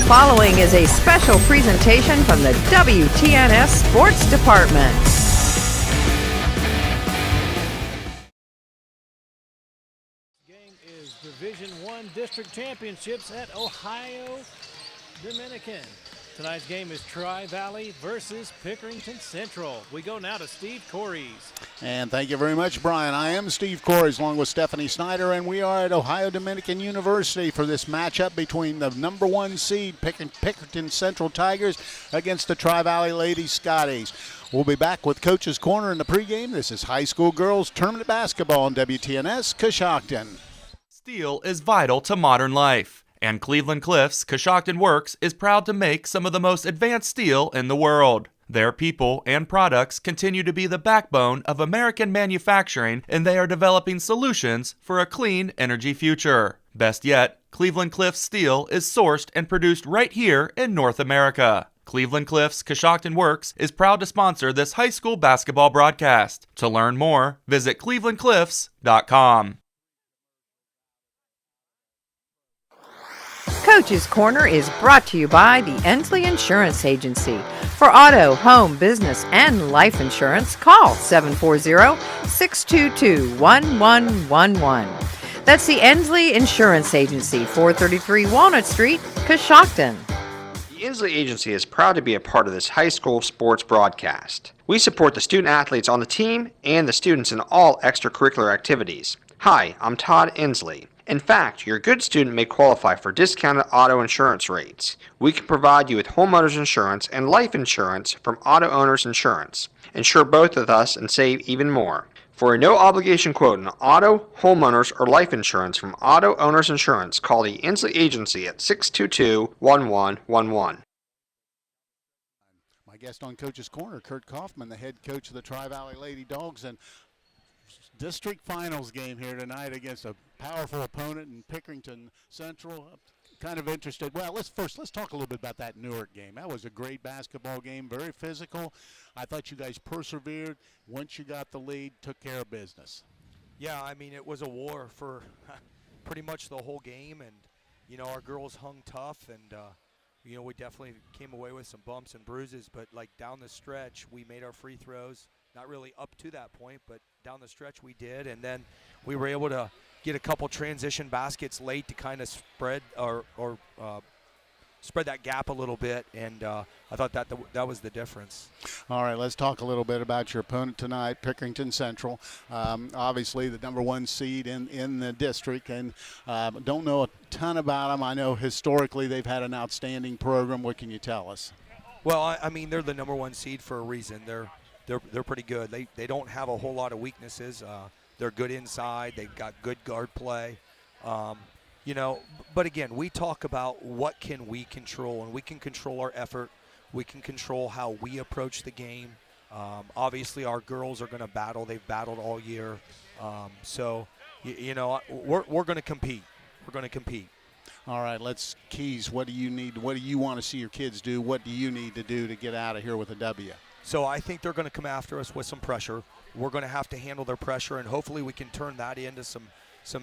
following is a special presentation from the WTNS Sports Department. Game is Division I District Championships at Ohio Dominican. Tonight's game is Tri-Valley versus Pickerington Central. We go now to Steve Corries. And thank you very much, Brian. I am Steve Corries along with Stephanie Snider, and we are at Ohio Dominican University for this matchup between the number 1 seed Pickerington Central Tigers against the Tri-Valley Lady Scotties. We'll be back with Coach's Corner in the pregame. This is high school girls tournament basketball on WTNS Coshocton. Steel is vital to modern life. And Cleveland Cliffs Coshocton Works is proud to make some of the most advanced steel in the world. Their people and products continue to be the backbone of American manufacturing, and they are developing solutions for a clean energy future. Best yet, Cleveland Cliffs steel is sourced and produced right here in North America. Cleveland Cliffs Coshocton Works is proud to sponsor this high school basketball broadcast. To learn more, visit clevelandcliffs.com. Coach's Corner is brought to you by the Ensley Insurance Agency. For auto, home, business, and life insurance, call 740-622-1111. That's the Ensley Insurance Agency, 433 Walnut Street, Coshocton. The Ensley Agency is proud to be a part of this high school sports broadcast. We support the student athletes on the team and the students in all extracurricular activities. Hi, I'm Todd Ensley. In fact, your good student may qualify for discounted auto insurance rates. We can provide you with homeowners insurance and life insurance from Auto Owners Insurance. Insure both with us and save even more. For a no-obligation quote on auto, homeowners, or life insurance from Auto Owners Insurance, call the Ensley Agency at 622-1111. My guest on Coach's Corner, Kurt Kaufman, the head coach of the Tri-Valley Lady Dogs, and district finals game here tonight against a powerful opponent in Pickerington Central. Kind of interested. Well, let's talk a little bit about that Newark game. That was a great basketball game, very physical. I thought you guys persevered. Once you got the lead, took care of business. Yeah, I mean, it was a war for pretty much the whole game, and you know, our girls hung tough, and you know, we definitely came away with some bumps and bruises, but like down the stretch, we made our free throws. Not really up to that point, but down the stretch we did, and then we were able to get a couple transition baskets late to kind of spread spread that gap a little bit, and I thought that was the difference. All right, let's talk a little bit about your opponent tonight, Pickerington Central. Obviously the number 1 seed in the district, and don't know a ton about them. I know historically they've had an outstanding program. What can you tell us? Well, I mean, they're the number 1 seed for a reason. They're pretty good. They don't have a whole lot of weaknesses. They're good inside. They've got good guard play. You know, but again, we talk about what can we control, and we can control our effort. We can control how we approach the game. Obviously, our girls are going to battle. They've battled all year. So, you know, we're going to compete. We're going to compete. All right, Keys, what do you need? What do you want to see your kids do? What do you need to do to get out of here with a W? So I think they're going to come after us with some pressure. We're going to have to handle their pressure, and hopefully we can turn that into some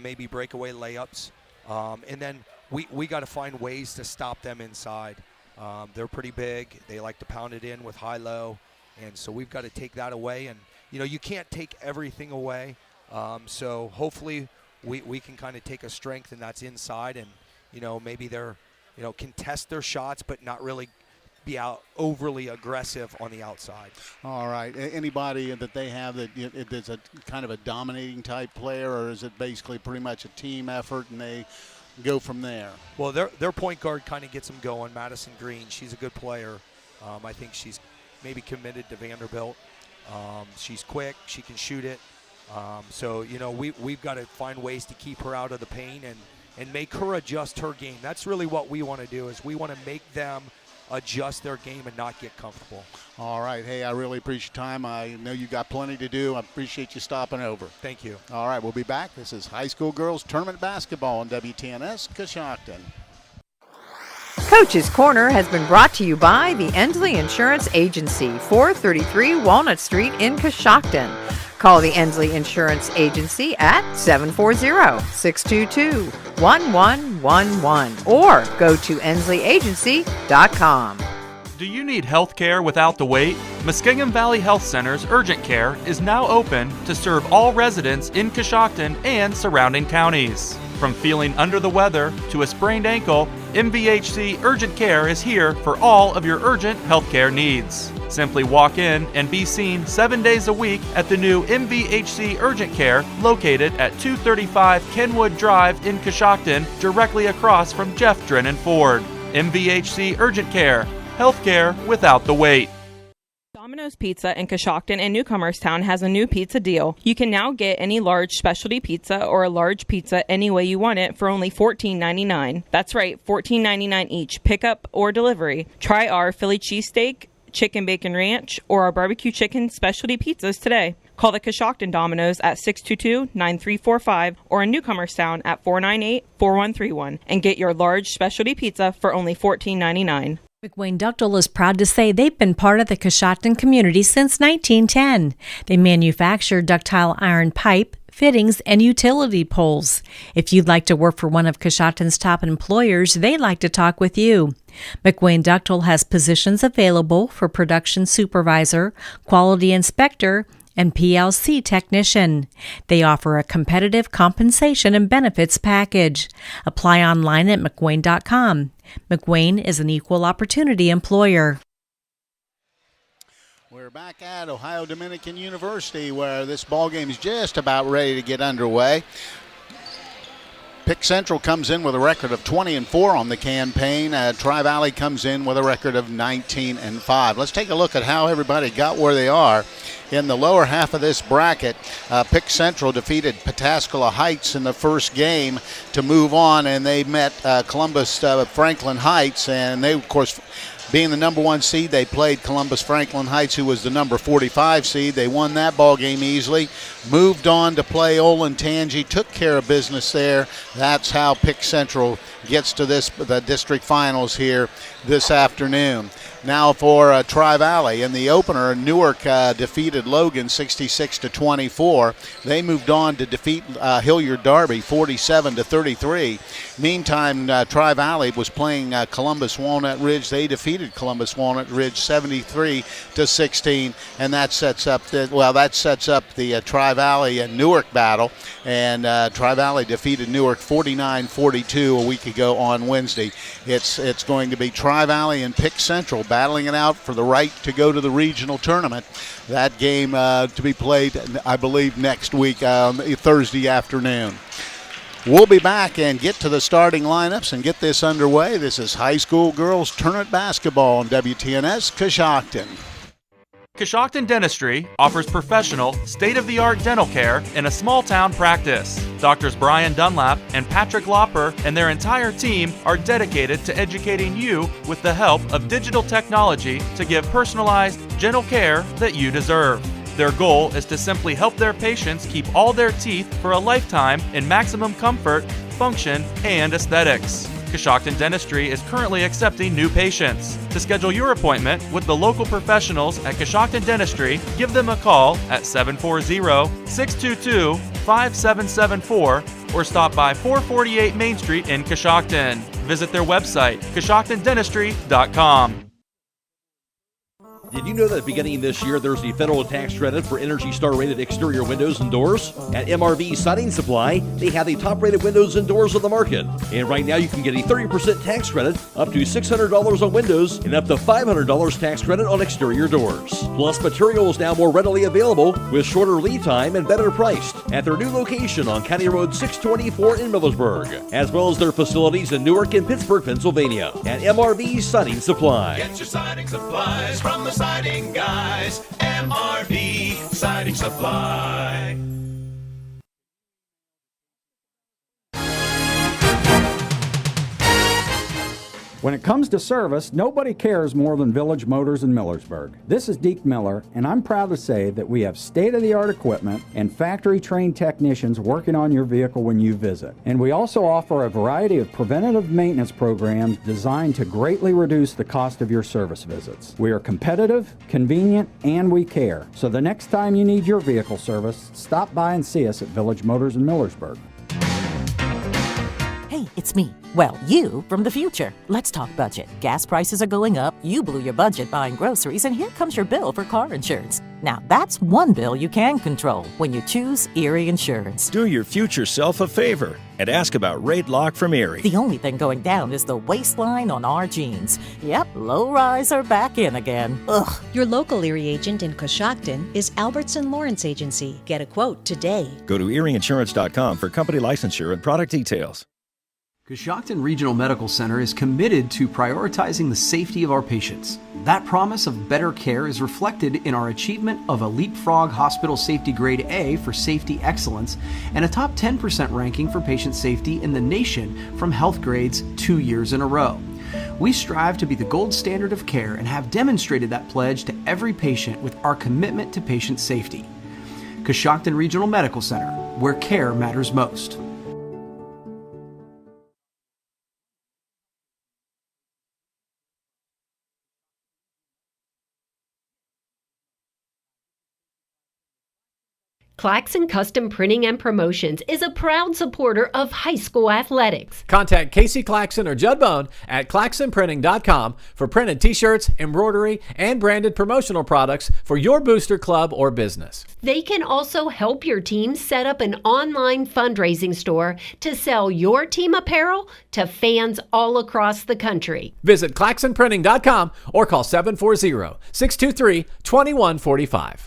maybe breakaway layups. And then we got to find ways to stop them inside. They're pretty big. They like to pound it in with high-low, and so we've got to take that away. And, you know, you can't take everything away. So hopefully we can kind of take a strength, and that's inside, and, you know, maybe they're, you know, contest their shots but not really be out overly aggressive on the outside. All right. Anybody that they have that is a kind of a dominating type player, or is it basically pretty much a team effort and they go from there? Well, their point guard kind of gets them going. Madison Green, she's a good player. I think she's maybe committed to Vanderbilt. She's quick. She can shoot it. So, you know, we've got to find ways to keep her out of the paint and make her adjust her game. That's really what we want to do, is we want to make them adjust their game and not get comfortable. All right. Hey, I really appreciate your time. I know you got plenty to do. I appreciate you stopping over. Thank you. All right. We'll be back. This is high school girls tournament basketball on WTNS Coshocton. Coach's Corner has been brought to you by the Ensley Insurance Agency, 433 Walnut Street in Coshocton. Call the Ensley Insurance Agency at 740-622-1111 or go to ensley-agency.com. Do you need health care without the wait? Muskingum Valley Health Center's Urgent Care is now open to serve all residents in Coshocton and surrounding counties. From feeling under the weather to a sprained ankle, MVHC Urgent Care is here for all of your urgent health care needs. Simply walk in and be seen 7 days a week at the new MVHC Urgent Care located at 235 Kenwood Drive in Coshocton, directly across from Jeff Drennan Ford. MVHC Urgent Care. Healthcare without the wait. Domino's Pizza in Coshocton and Newcomerstown has a new pizza deal. You can now get any large specialty pizza or a large pizza any way you want it for only $14.99. That's right, $14.99 each, pickup or delivery. Try our Philly cheesesteak, chicken bacon ranch, or our barbecue chicken specialty pizzas today. Call the Coshocton Domino's at 622-9345 or in Newcomerstown at 498-4131 and get your large specialty pizza for only $14.99. McWayne Ductile is proud to say they've been part of the Coshocton community since 1910. They manufacture ductile iron pipe, fittings, and utility poles. If you'd like to work for one of Coshocton's top employers, they'd like to talk with you. McWayne Ductile has positions available for production supervisor, quality inspector, and PLC technician. They offer a competitive compensation and benefits package. Apply online at McWayne.com. McWayne is an equal opportunity employer. We're back at Ohio Dominican University where this ball game is just about ready to get underway. Pick Central comes in with a record of 20-4 on the campaign. Tri-Valley comes in with a record of 19-5. Let's take a look at how everybody got where they are. In the lower half of this bracket, Pick Central defeated Pataskala Heights in the first game to move on, and they met Columbus Franklin Heights, and they, of course, being the number 1 seed, they played Columbus Franklin Heights, who was the number 45 seed. They won that ball game easily, moved on to play Olentangy, took care of business there. That's how Pick Central gets to the district finals here this afternoon. Now for Tri-Valley. In the opener, Newark defeated Logan 66-24. They moved on to defeat Hilliard Darby 47-33. Meantime, Tri-Valley was playing Columbus Walnut Ridge. They defeated Columbus Walnut Ridge 73-16, and that sets up the Tri-Valley and Newark battle. And Tri-Valley defeated Newark 49-42 a week ago on Wednesday. It's going to be Tri-Valley and Pick Central battling it out for the right to go to the regional tournament. That game to be played, I believe, next week, Thursday afternoon. We'll be back and get to the starting lineups and get this underway. This is high school girls tournament basketball on WTNS Coshocton. Coshocton Dentistry offers professional, state-of-the-art dental care in a small-town practice. Doctors Brian Dunlap and Patrick Lopper and their entire team are dedicated to educating you with the help of digital technology to give personalized, gentle care that you deserve. Their goal is to simply help their patients keep all their teeth for a lifetime in maximum comfort, function, and aesthetics. Coshocton Dentistry is currently accepting new patients. To schedule your appointment with the local professionals at Coshocton Dentistry, give them a call at 740-622-5774 or stop by 448 Main Street in Coshocton. Visit their website, CoshoctonDentistry.com. Did you know that beginning this year, there's the federal tax credit for Energy Star rated exterior windows and doors? At MRV Siding Supply, they have the top rated windows and doors on the market. And right now you can get a 30% tax credit, up to $600 on windows, and up to $500 tax credit on exterior doors. Plus, material is now more readily available with shorter lead time and better priced at their new location on County Road 624 in Millersburg, as well as their facilities in Newark and Pittsburgh, Pennsylvania at MRV Siding Supply. Get your siding supplies from the Siding Guys, MRV Siding Supply. When it comes to service, nobody cares more than Village Motors in Millersburg. This is Deke Miller, and I'm proud to say that we have state-of-the-art equipment and factory-trained technicians working on your vehicle when you visit. And we also offer a variety of preventative maintenance programs designed to greatly reduce the cost of your service visits. We are competitive, convenient, and we care. So the next time you need your vehicle service, stop by and see us at Village Motors in Millersburg. Hey, it's me. Well, you from the future. Let's talk budget. Gas prices are going up, you blew your budget buying groceries, and here comes your bill for car insurance. Now, that's one bill you can control when you choose Erie Insurance. Do your future self a favor and ask about Rate Lock from Erie. The only thing going down is the waistline on our jeans. Yep, low rise are back in again. Ugh. Your local Erie agent in Coshocton is Albertson Lawrence Agency. Get a quote today. Go to erieinsurance.com for company licensure and product details. Coshocton Regional Medical Center is committed to prioritizing the safety of our patients. That promise of better care is reflected in our achievement of a Leapfrog Hospital Safety Grade A for safety excellence and a top 10% ranking for patient safety in the nation from Health Grades 2 years in a row. We strive to be the gold standard of care and have demonstrated that pledge to every patient with our commitment to patient safety. Coshocton Regional Medical Center, where care matters most. Claxon Custom Printing and Promotions is a proud supporter of high school athletics. Contact Casey Claxon or Judd Bone at claxonprinting.com for printed t-shirts, embroidery, and branded promotional products for your booster club or business. They can also help your team set up an online fundraising store to sell your team apparel to fans all across the country. Visit claxonprinting.com or call 740-623-2145.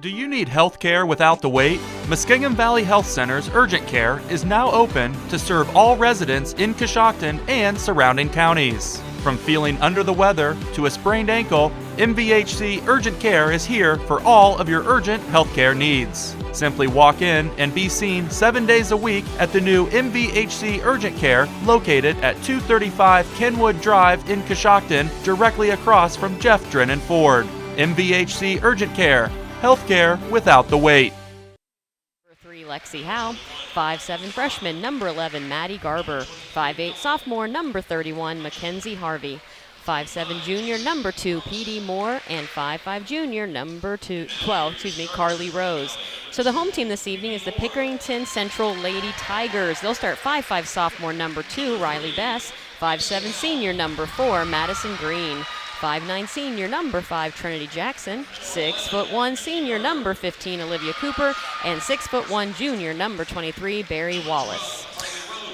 Do you need health care without the wait? Muskingum Valley Health Center's Urgent Care is now open to serve all residents in Coshocton and surrounding counties. From feeling under the weather to a sprained ankle, MVHC Urgent Care is here for all of your urgent health care needs. Simply walk in and be seen 7 days a week at the new MVHC Urgent Care located at 235 Kenwood Drive in Coshocton, directly across from Jeff Drennan Ford. MVHC Urgent Care. Healthcare without the wait. Number 3, Lexi Howe. 5'7" freshman, number 11, Maddie Garber. 5'8" sophomore, number 31, Mackenzie Harvey. 5'7" junior, number 2, P.D. Moore. And 5'5" junior, number 12, Carly Rose. So the home team this evening is the Pickerington Central Lady Tigers. They'll start 5'5" sophomore, number 2, Riley Bess. 5'7" senior, number 4, Madison Green. 5'9" senior, number 5, Trinity Jackson. 6'1" senior, number 15, Olivia Cooper. And 6'1" junior, number 23, Barry Wallace.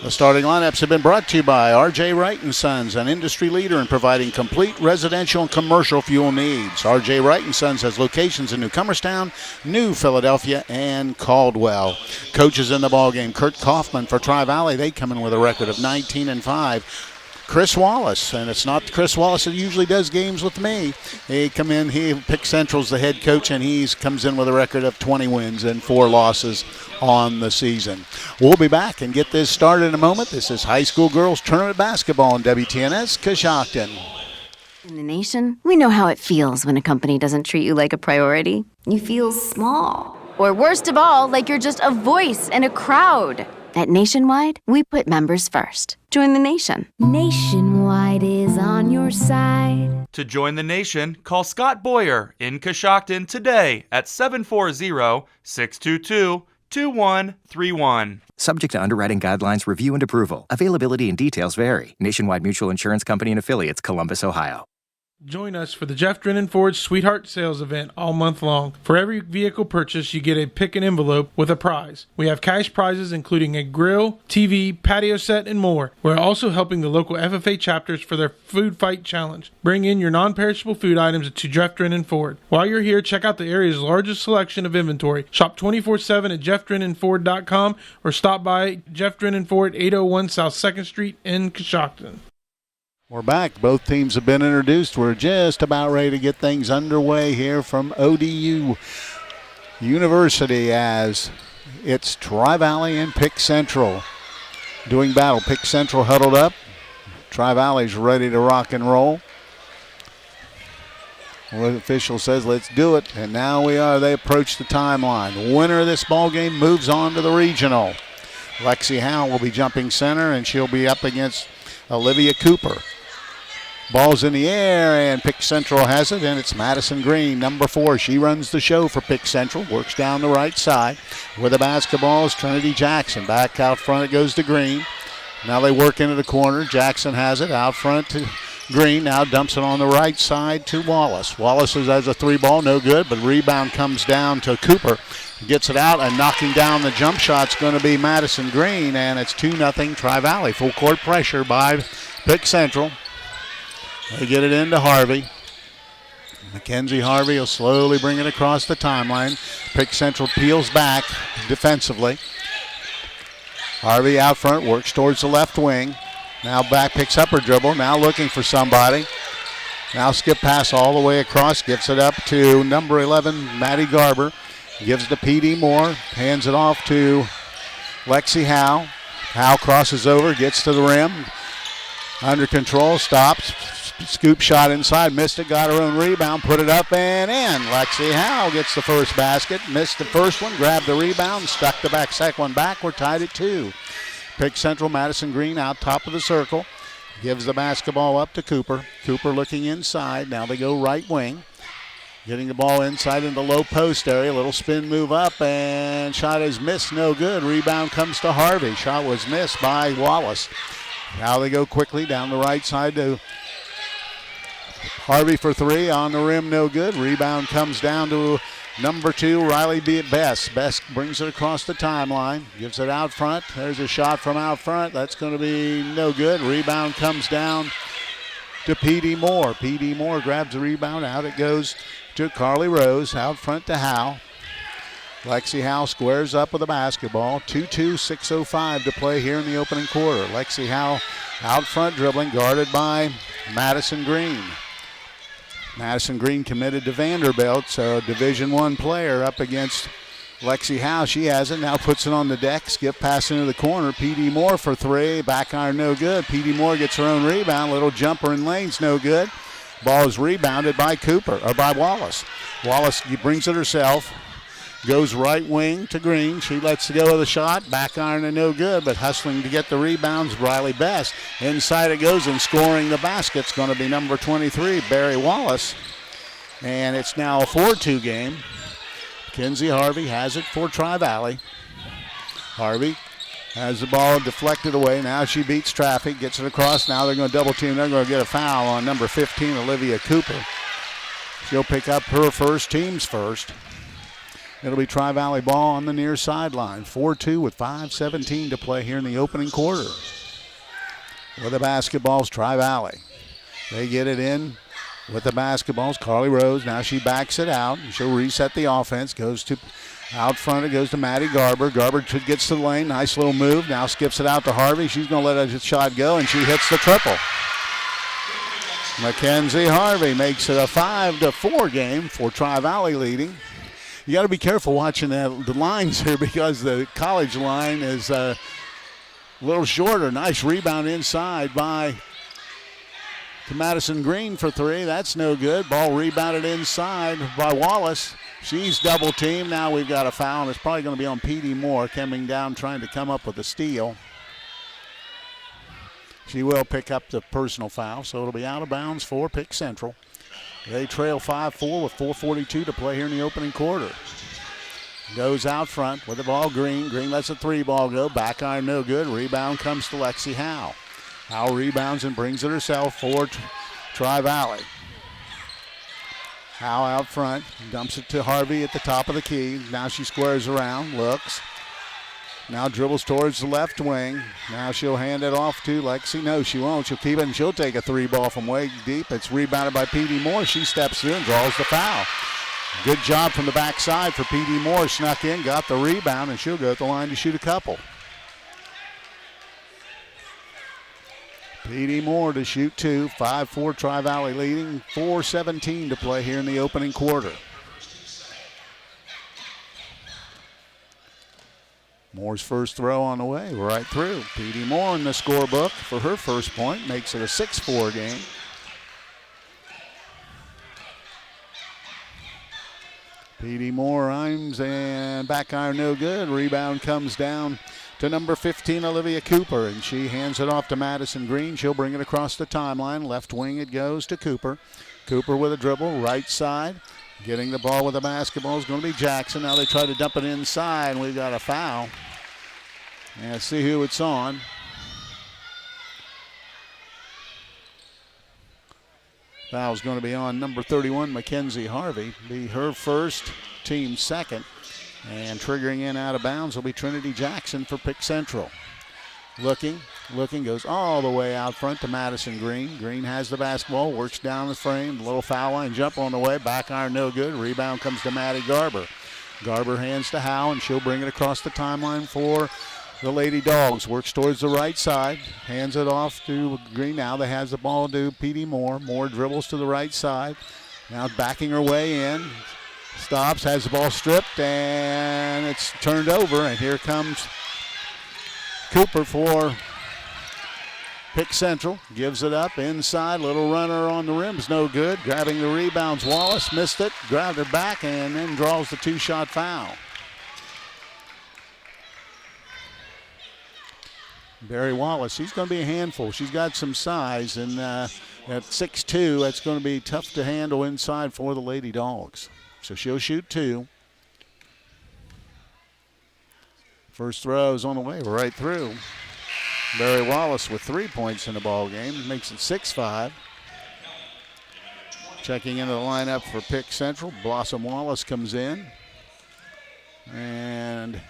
The starting lineups have been brought to you by R.J. Wright & Sons, an industry leader in providing complete residential and commercial fuel needs. R.J. Wright & Sons has locations in New Comerstown, New Philadelphia, and Caldwell. Coaches in the ballgame, Kurt Kaufman for Tri-Valley. They come in with a record of 19-5. Chris Wallace, and it's not Chris Wallace that usually does games with me. He Pick Central's the head coach, and he comes in with a record of 20 wins and 4 losses on the season. We'll be back and get this started in a moment. This is high school girls tournament basketball on WTNS Coshocton. In the nation, we know how it feels when a company doesn't treat you like a priority. You feel small. Or worst of all, like you're just a voice in a crowd. At Nationwide, we put members first. Join the nation. Nationwide is on your side. To join the nation, call Scott Boyer in Coshocton today at 740-622-2131. Subject to underwriting guidelines, review, and approval. Availability and details vary. Nationwide Mutual Insurance Company and Affiliates, Columbus, Ohio. Join us for the Jeff Drennan Ford Sweetheart Sales Event all month long. For every vehicle purchase, you get a pick an envelope with a prize. We have cash prizes including a grill, TV, patio set, and more. We're also helping the local FFA chapters for their Food Fight Challenge. Bring in your non-perishable food items to Jeff Drennan Ford. While you're here, check out the area's largest selection of inventory. Shop 24/7 at JeffDrennanFord.com or stop by Jeff Drennan Ford, 801 South 2nd Street in Coshocton. We're back. Both teams have been introduced. We're just about ready to get things underway here from ODU University as it's Tri-Valley and Pick Central doing battle. Pick Central huddled up. Tri-Valley's ready to rock and roll. Well, the official says, let's do it. And now we are. They approach the timeline. The winner of this ball game moves on to the regional. Lexi Howe will be jumping center, and she'll be up against Olivia Cooper. Ball's in the air, and Pick Central has it, and it's Madison Green, number 4. She runs the show for Pick Central, works down the right side. With the basketball is Trinity Jackson. Back out front it goes to Green. Now they work into the corner. Jackson has it out front to Green. Now dumps it on the right side to Wallace. Wallace has a 3-ball, no good, but rebound comes down to Cooper. Gets it out, and knocking down the jump shot's going to be Madison Green, and it's 2-0 Tri-Valley. Full court pressure by Pick Central. They get it into Harvey. Mackenzie Harvey will slowly bring it across the timeline. Pick Central peels back defensively. Harvey out front, works towards the left wing. Now back, picks up her dribble. Now looking for somebody. Now skip pass all the way across. Gets it up to number 11, Maddie Garber. Gives it to P.D. Moore. Hands it off to Lexi Howe. Howe crosses over, gets to the rim. Under control, stops. Scoop shot inside, missed it, got her own rebound, put it up and in. Lexi Howe gets the first basket, missed the first one, grabbed the rebound, stuck the second one back. We're tied at 2. Pick Central, Madison Green out top of the circle. Gives the basketball up to Cooper. Cooper looking inside. Now they go right wing. Getting the ball inside in the low post area. Little spin move up, and shot is missed, no good. Rebound comes to Harvey. Shot was missed by Wallace. Now they go quickly down the right side to Harvey for 3, on the rim, no good. Rebound comes down to number 2, Riley Best. Best brings it across the timeline, gives it out front. There's a shot from out front. That's going to be no good. Rebound comes down to P.D. Moore. P.D. Moore grabs the rebound. Out it goes to Carly Rose. Out front to Howe. Lexi Howe squares up with the basketball. 2-2, 6:05 to play here in the opening quarter. Lexi Howe out front dribbling, guarded by Madison Green. Madison Green committed to Vanderbilt, so a Division I player up against Lexi Howe. She has it, now puts it on the deck, skip pass into the corner. P.D. Moore for 3, back iron no good. P.D. Moore gets her own rebound, little jumper in lanes no good. Ball is rebounded by by Wallace. Wallace brings it herself, goes right wing to Green. She lets go of the shot, back iron and no good, but hustling to get the rebounds, Riley Best. Inside it goes, and scoring the basket's going to be number 23, Barry Wallace. And it's now a 4-2 game. Kenzie Harvey has it for Tri-Valley. Harvey has the ball deflected away. Now she beats traffic, gets it across. Now they're going to double team. They're going to get a foul on number 15, Olivia Cooper. She'll pick up her first, team's first. It'll be Tri-Valley ball on the near sideline. 4-2 with 5:17 to play here in the opening quarter. With the basketballs, Tri-Valley. They get it in with the basketballs. Carly Rose, now she backs it out. She'll reset the offense. Goes to out front, it goes to Maddie Garber. Garber gets to the lane. Nice little move. Now skips it out to Harvey. She's going to let a shot go, and she hits the triple. Mackenzie Harvey makes it a 5-4 game for Tri-Valley leading. You got to be careful watching the lines here because the college line is a little shorter. Nice rebound inside to Madison Green for 3. That's no good. Ball rebounded inside by Wallace. She's double teamed. Now we've got a foul, and it's probably going to be on P.D. Moore coming down trying to come up with a steal. She will pick up the personal foul, so it'll be out of bounds for Pick Central. They trail 5-4 with 4:42 to play here in the opening quarter. Goes out front with the ball, Green. Green lets a 3-ball go. Back iron no good. Rebound comes to Lexi Howe. Howe rebounds and brings it herself for Tri-Valley. Howe out front. Dumps it to Harvey at the top of the key. Now she squares around. Looks. Now dribbles towards the left wing. Now she'll hand it off to Lexi. No, she won't. She'll keep it, and she'll take a 3-ball from way deep. It's rebounded by P.D. Moore. She steps through and draws the foul. Good job from the backside for P.D. Moore. Snuck in, got the rebound, and she'll go at the line to shoot a couple. P.D. Moore to shoot 2. 5-4 Tri-Valley leading. 4:17 to play here in the opening quarter. Moore's first throw on the way, right through. P.D. Moore in the scorebook for her first point. Makes it a 6-4 game. P.D. Moore aims and back iron no good. Rebound comes down to number 15, Olivia Cooper, and she hands it off to Madison Green. She'll bring it across the timeline. Left wing it goes to Cooper. Cooper with a dribble, right side. Getting the ball with the basketball is going to be Jackson. Now they try to dump it inside, and we've got a foul. And let's see who it's on. Foul's going to be on number 31, Mackenzie Harvey. Be her first, team second. And triggering in out of bounds will be Trinity Jackson for Pick Central. Looking, goes all the way out front to Madison Green. Green has the basketball, works down the frame. Little foul line jump on the way. Back iron no good. Rebound comes to Maddie Garber. Garber hands to Howe, and she'll bring it across the timeline for the Lady Dogs. Works towards the right side. Hands it off to Green. Now they has the ball to P.D. Moore. Moore dribbles to the right side. Now backing her way in. Stops, has the ball stripped, and it's turned over. And here comes Cooper for Pick Central. Gives it up inside. Little runner on the rim's no good. Grabbing the rebounds. Wallace missed it. Grabbed it back and then draws the 2-shot foul. Barry Wallace, she's going to be a handful. She's got some size, and at 6'2", that's going to be tough to handle inside for the Lady Dogs. So she'll shoot 2. First throw is on the way, right through. Barry Wallace with 3 points in the ball game, makes it 6-5. Checking into the lineup for Pick Central, Blossom Wallace comes in. And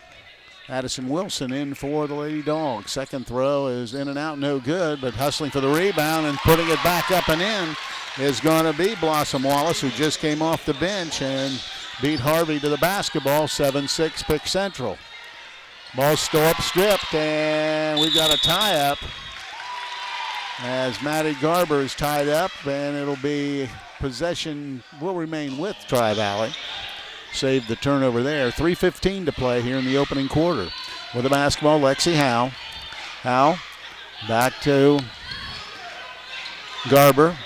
Addison Wilson in for the Lady Dogs. Second throw is in and out, no good, but hustling for the rebound and putting it back up and in is going to be Blossom Wallace, who just came off the bench and beat Harvey to the basketball. 7-6 Pick Central. Ball still up stripped, and we've got a tie-up as Maddie Garber is tied up, and it'll be possession will remain with Tri-Valley. Saved the turnover there. 3:15 to play here in the opening quarter. With the basketball, Lexi Howe. Howe back to Garber.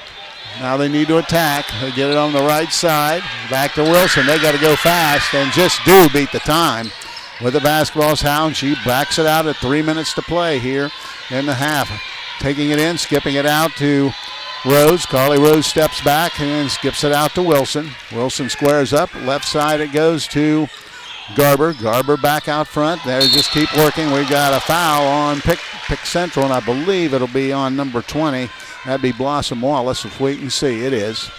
Now they need to attack. They get it on the right side. Back to Wilson. They got to go fast and just do beat the time. With the basketball's Howe, and she backs it out at 3 minutes to play here in the half. Taking it in, skipping it out to Rose. Carly Rose steps back and skips it out to Wilson. Wilson squares up. Left side it goes to Garber. Garber back out front. They just keep working. We got a foul on Pick Central, and I believe it'll be on number 20. That'd be Blossom Wallace. Let's wait and see. It is.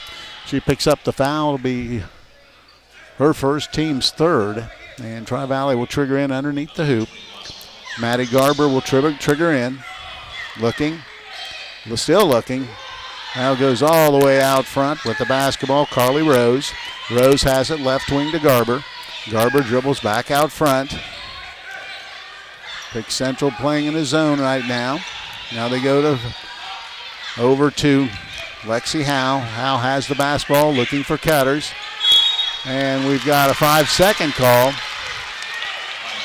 She picks up the foul. It'll be her first, team's third. And Tri-Valley will trigger in underneath the hoop. Maddie Garber will trigger in. Looking. Still looking. Now goes all the way out front with the basketball. Carly Rose. Rose has it left wing to Garber. Garber dribbles back out front. Pick Central playing in the zone right now. Now they go over to Lexi Howe. Howe has the basketball looking for cutters. And we've got a 5-second call.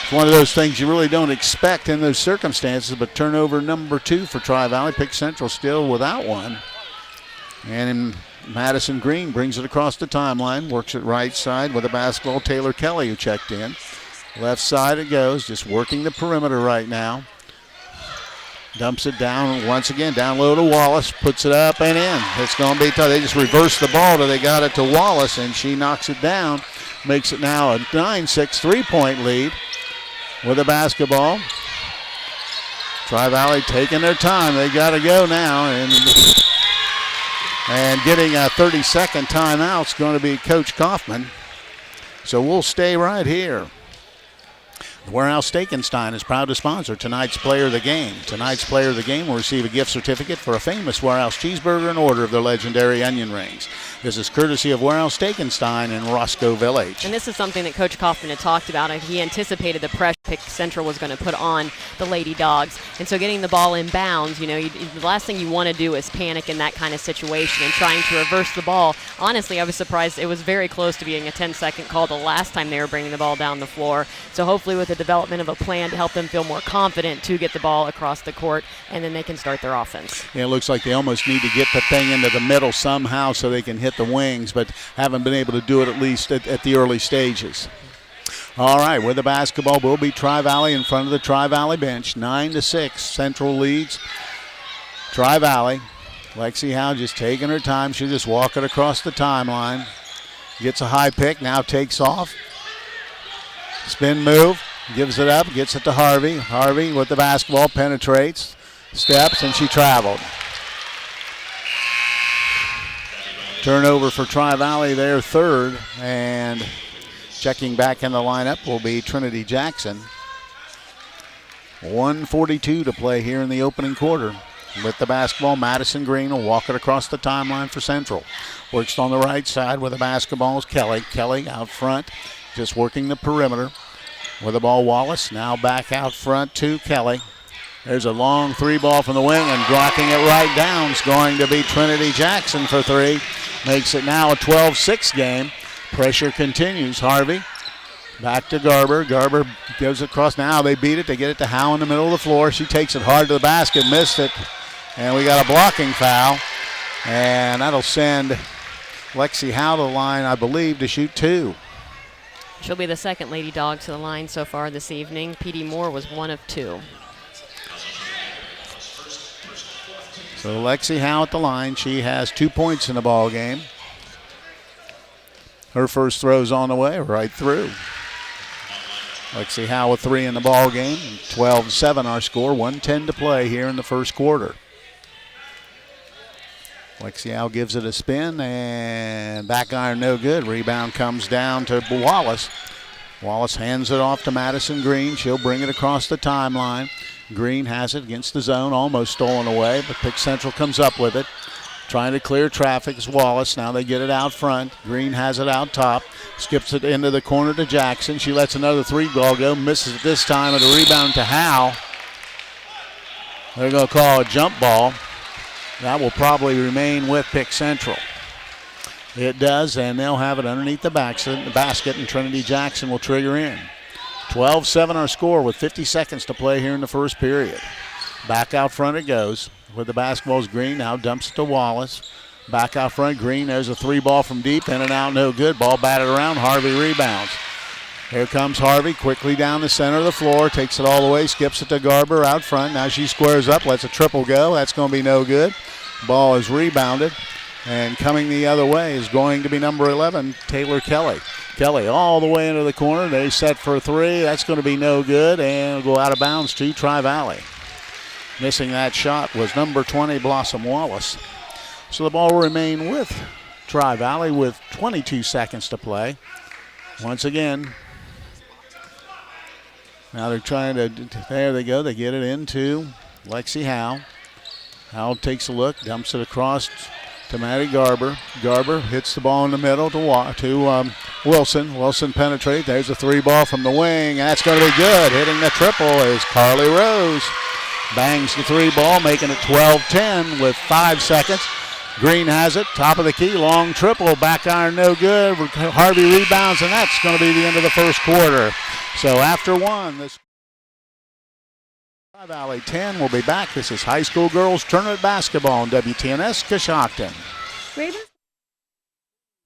It's one of those things you really don't expect in those circumstances, but turnover number 2 for Tri-Valley. Pick Central still without one. And Madison Green brings it across the timeline, works it right side with the basketball. Taylor Kelly, who checked in. Left side it goes, just working the perimeter right now. Dumps it down once again, down low to Wallace, puts it up and in. It's going to be tough. They just reversed the ball till they got it to Wallace, and she knocks it down. Makes it now a 9-6 3-point lead with the basketball. Tri-Valley taking their time. They got to go now, and getting a 30-second timeout is going to be Coach Kaufman. So we'll stay right here. Warehouse Steakenstein is proud to sponsor tonight's Player of the Game. Tonight's Player of the Game will receive a gift certificate for a famous Warehouse cheeseburger in order of their legendary onion rings. This is courtesy of Warehouse Steakenstein in Roscoe Village. And this is something that Coach Kaufman had talked about. He anticipated the pressure Pick Central was going to put on the Lady Dogs. And so getting the ball in bounds, the last thing you want to do is panic in that kind of situation and trying to reverse the ball. Honestly, I was surprised. It was very close to being a 10-second call the last time they were bringing the ball down the floor. So hopefully with the development of a plan to help them feel more confident to get the ball across the court, and then they can start their offense. Yeah, it looks like they almost need to get the thing into the middle somehow so they can hit the wings, but haven't been able to do it at least at the early stages. All right, with the basketball will be Tri-Valley in front of the Tri-Valley bench. 9-6, Central leads Tri-Valley. Lexi Howe just taking her time. She'll just walk it across the timeline. Gets a high pick, now takes off. Spin move, gives it up, gets it to Harvey. Harvey with the basketball, penetrates, steps, and she traveled. Turnover for Tri-Valley, their third, and checking back in the lineup will be Trinity Jackson. 1:42 to play here in the opening quarter. With the basketball, Madison Green will walk it across the timeline for Central. Works on the right side with the basketball is Kelly. Kelly out front, just working the perimeter. With the ball, Wallace now back out front to Kelly. There's a long three ball from the wing, and knocking it right down is going to be Trinity Jackson for three. Makes it now a 12-6 game. Pressure continues. Harvey back to Garber. Garber gives it across. Now they beat it. They get it to Howe in the middle of the floor. She takes it hard to the basket, missed it. And we got a blocking foul. And that'll send Lexi Howe to the line, I believe, to shoot two. She'll be the second Lady Dog to the line so far this evening. P.D. Moore was one of two. So Lexi Howe at the line. She has 2 points in the ball game. Her first throw's on the way, right through. Lexi Howe with three in the ball game. 12-7 our score. 1:10 to play here in the first quarter. Lexi Howe gives it a spin, and back iron no good. Rebound comes down to Wallace. Wallace hands it off to Madison Green. She'll bring it across the timeline. Green has it against the zone, almost stolen away, but Pick Central comes up with it. Trying to clear traffic is Wallace. Now they get it out front. Green has it out top. Skips it into the corner to Jackson. She lets another three ball go. Misses it this time, and a rebound to Howe. They're going to call a jump ball. That will probably remain with Pick Central. It does, and they'll have it underneath the basket, and Trinity Jackson will trigger in. 12-7 our score with 50 seconds to play here in the first period. Back out front it goes. With the basketball's Green, now dumps it to Wallace. Back out front, Green, there's a three ball from deep, in and out, no good. Ball batted around, Harvey rebounds. Here comes Harvey, quickly down the center of the floor, takes it all the way, skips it to Garber out front. Now she squares up, lets a triple go. That's going to be no good. Ball is rebounded, and coming the other way is going to be number 11, Taylor Kelly. Kelly all the way into the corner. They set for three. That's going to be no good, and it'll go out of bounds to Tri-Valley. Missing that shot was number 20, Blossom Wallace. So the ball will remain with Tri-Valley with 22 seconds to play. Once again, now they're trying to, there they go, they get it into Lexi Howe. Howe takes a look, dumps it across to Maddie Garber. Garber hits the ball in the middle to Wilson. Wilson penetrates. There's a three ball from the wing. That's going to be good. Hitting the triple is Carly Rose. Bangs the three ball, making it 12-10 with 5 seconds. Green has it, top of the key, long triple, back iron no good. Harvey rebounds, and that's going to be the end of the first quarter. So after one, this Tri-Valley 10 will be back. This is high school girls tournament basketball on WTNS Coshocton. Ravens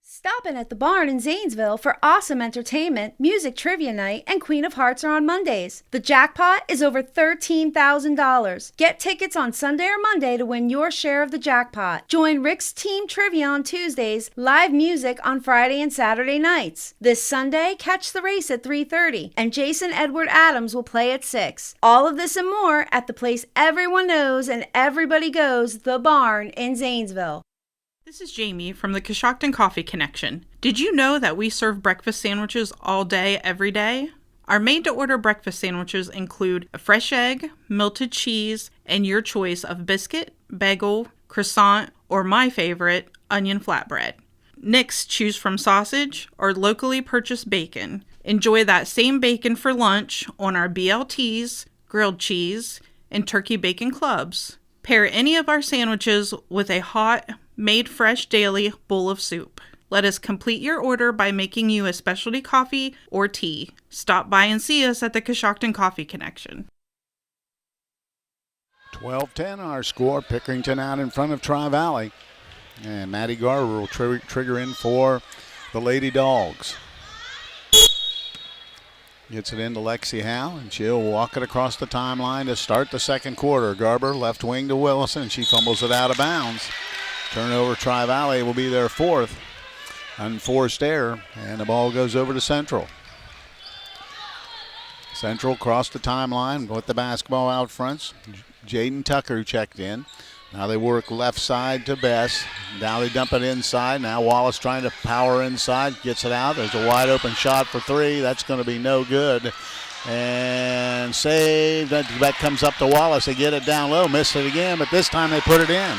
stopping at the Barn in Zanesville for awesome entertainment, music trivia night, and Queen of Hearts are on Mondays. The jackpot is over $13,000. Get tickets on Sunday or Monday to win your share of the jackpot. Join Rick's Team Trivia on Tuesdays, live music on Friday and Saturday nights. This Sunday, catch the race at 3:30, and Jason Edward Adams will play at 6. All of this and more at the place everyone knows and everybody goes, the Barn in Zanesville. This is Jamie from the Coshocton Coffee Connection. Did you know that we serve breakfast sandwiches all day, every day? Our made-to-order breakfast sandwiches include a fresh egg, melted cheese, and your choice of biscuit, bagel, croissant, or my favorite, onion flatbread. Next, choose from sausage or locally purchased bacon. Enjoy that same bacon for lunch on our BLTs, grilled cheese, and turkey bacon clubs. Pair any of our sandwiches with a hot, made fresh daily bowl of soup. Let us complete your order by making you a specialty coffee or tea. Stop by and see us at the Coshocton Coffee Connection. 12-10 our score. Pickerington out in front of Tri-Valley. And Maddie Garber will trigger in for the Lady Dogs. Gets it into Lexi Howe, and she'll walk it across the timeline to start the second quarter. Garber left wing to Wilson, and she fumbles it out of bounds. Turnover, Tri-Valley will be their fourth. Unforced error, and the ball goes over to Central. Central crossed the timeline with the basketball out front. Jaden Tucker checked in. Now they work left side to Bess. Now they dump it inside. Now Wallace trying to power inside. Gets it out. There's a wide open shot for three. That's going to be no good. And saved. That comes up to Wallace. They get it down low. Missed it again, but this time they put it in.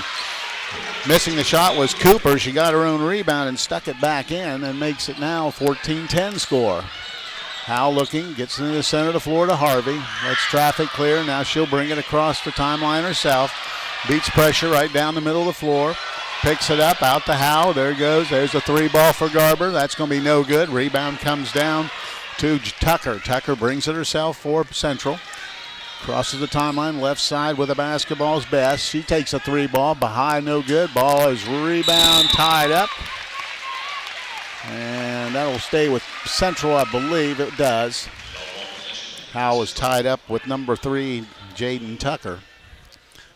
Missing the shot was Cooper. She got her own rebound and stuck it back in and makes it now a 14-10 score. Howe looking, gets into the center of the floor to Harvey. Lets traffic clear. Now she'll bring it across the timeline herself. Beats pressure right down the middle of the floor. Picks it up, out to Howe. There it goes. There's a three ball for Garber. That's going to be no good. Rebound comes down to Tucker. Tucker brings it herself for Central. Crosses the timeline, left side with the basketball's Best. She takes a three ball, behind, no good. Ball is rebound, tied up. And that'll stay with Central, I believe it does. Howe is tied up with number 3, Jaden Tucker.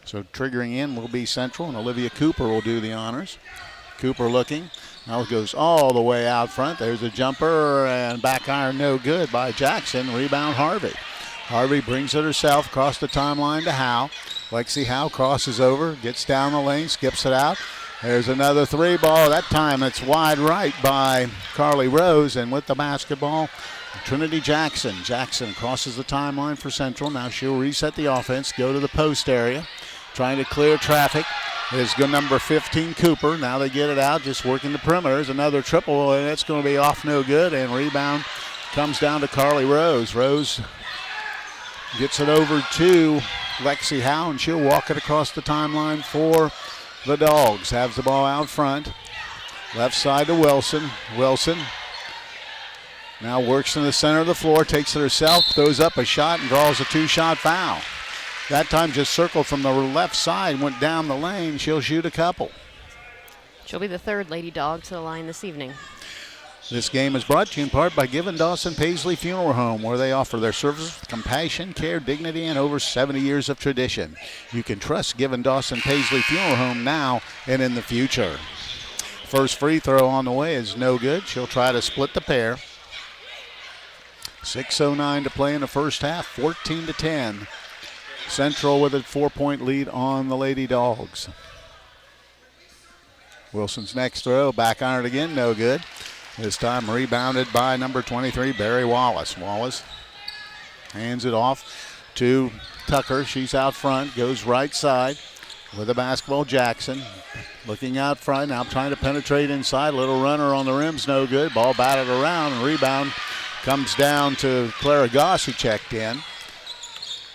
So triggering in will be Central, and Olivia Cooper will do the honors. Cooper looking. Now it goes all the way out front. There's a jumper, and back iron no good by Jackson. Rebound Harvey. Harvey brings it herself across the timeline to Howe. Lexi Howe crosses over, gets down the lane, skips it out. There's another three ball. That time it's wide right by Carly Rose, and with the basketball, Trinity Jackson. Jackson crosses the timeline for Central. Now she'll reset the offense, go to the post area, trying to clear traffic. Is number 15, Cooper. Now they get it out, just working the perimeter. There's another triple, and it's going to be off no good, and rebound comes down to Carly Rose. Rose gets it over to Lexi Howe, and she'll walk it across the timeline for the Dogs. Has the ball out front. Left side to Wilson. Wilson now works in the center of the floor, takes it herself, throws up a shot, and draws a two-shot foul. That time just circled from the left side, went down the lane. She'll shoot a couple. She'll be the third Lady Dog to the line this evening. This game is brought to you in part by Given Dawson Paisley Funeral Home, where they offer their service with compassion, care, dignity, and over 70 years of tradition. You can trust Given Dawson Paisley Funeral Home now and in the future. First free throw on the way is no good. She'll try to split the pair. 6:09 to play in the first half, 14-10. Central with a 4-point lead on the Lady Dogs. Wilson's next throw, back iron again, no good. This time rebounded by number 23, Barry Wallace. Wallace hands it off to Tucker. She's out front, goes right side with the basketball. Jackson looking out front, now trying to penetrate inside. Little runner on the rim's no good. Ball batted around, and rebound comes down to Clara Goss, who checked in.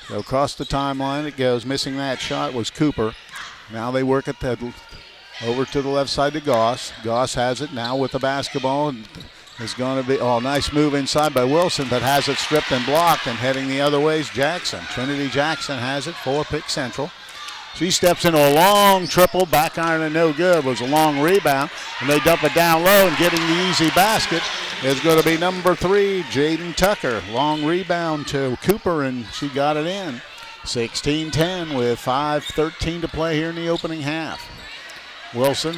So across the timeline it goes. Missing that shot was Cooper. Now they work at the over to the left side to Goss. Goss has it now with the basketball. Is going to be, nice move inside by Wilson, but has it stripped and blocked, and heading the other way is Jackson. Trinity Jackson has it for Pick Central. She steps into a long triple, back iron and no good. It was a long rebound, and they dump it down low, and getting the easy basket is going to be number 3, Jaden Tucker. Long rebound to Cooper, and she got it in. 16-10 with 5:13 to play here in the opening half. Wilson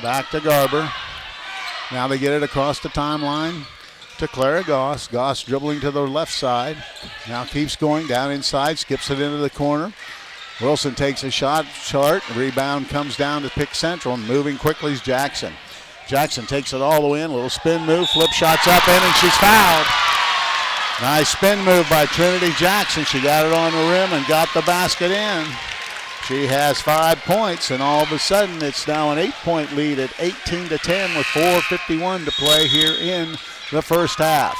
back to Garber. Now they get it across the timeline to Clara Goss. Goss dribbling to the left side. Now keeps going down inside, skips it into the corner. Wilson takes a shot short. Rebound comes down to Pick Central, and moving quickly is Jackson. Jackson takes it all the way in. A little spin move, flip shots up in, and she's fouled. Nice spin move by Trinity Jackson. She got it on the rim and got the basket in. She has 5 points, and all of a sudden it's now an 8-point lead at 18-10 with 4:51 to play here in the first half.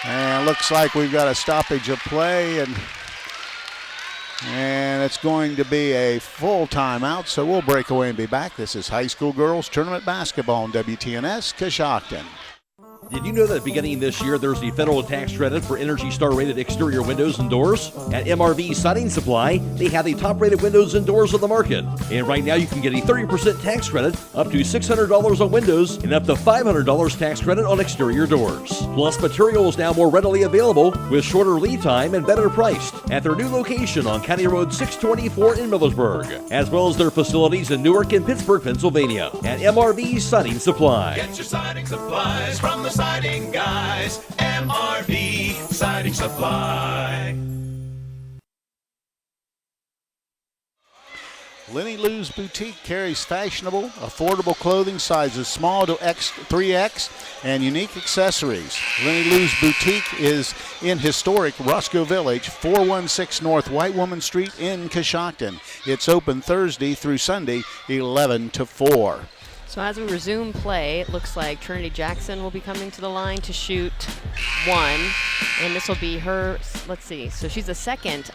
And it looks like we've got a stoppage of play, and it's going to be a full timeout, so we'll break away and be back. This is high school girls tournament basketball on WTNS Coshocton. Did you know that beginning this year, there's the federal tax credit for Energy Star rated exterior windows and doors? At MRV Siding Supply, they have the top rated windows and doors on the market. And right now, you can get a 30% tax credit, up to $600 on windows, and up to $500 tax credit on exterior doors. Plus, material is now more readily available with shorter lead time and better priced at their new location on County Road 624 in Millersburg, as well as their facilities in Newark and Pittsburgh, Pennsylvania, at MRV Siding Supply. Get your siding supplies from the Siding Guys, MRV Siding Supply. Lenny Lou's Boutique carries fashionable, affordable clothing sizes small to 3X and unique accessories. Lenny Lou's Boutique is in historic Roscoe Village, 416 North White Woman Street in Coshocton. It's open Thursday through Sunday, 11 to 4. So as we resume play, it looks like Trinity Jackson will be coming to the line to shoot one, and this will be her, let's see, so she's the second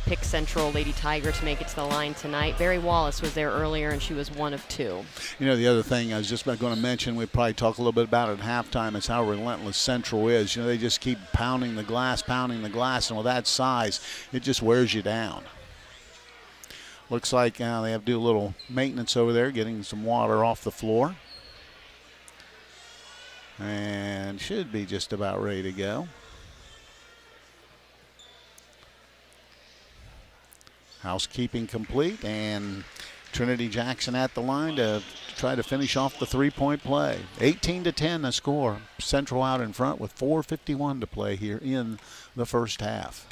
Pick Central Lady Tiger to make it to the line tonight. Barry Wallace was there earlier, and she was one of two. You know, the other thing I was just going to mention, we probably talk a little bit about it at halftime, is how relentless Central is. You know, they just keep pounding the glass, and with that size, it just wears you down. Looks like they have to do a little maintenance over there, getting some water off the floor. And should be just about ready to go. Housekeeping complete, and Trinity Jackson at the line to try to finish off the three-point play. 18-10 the score. Central out in front with 4:51 to play here in the first half.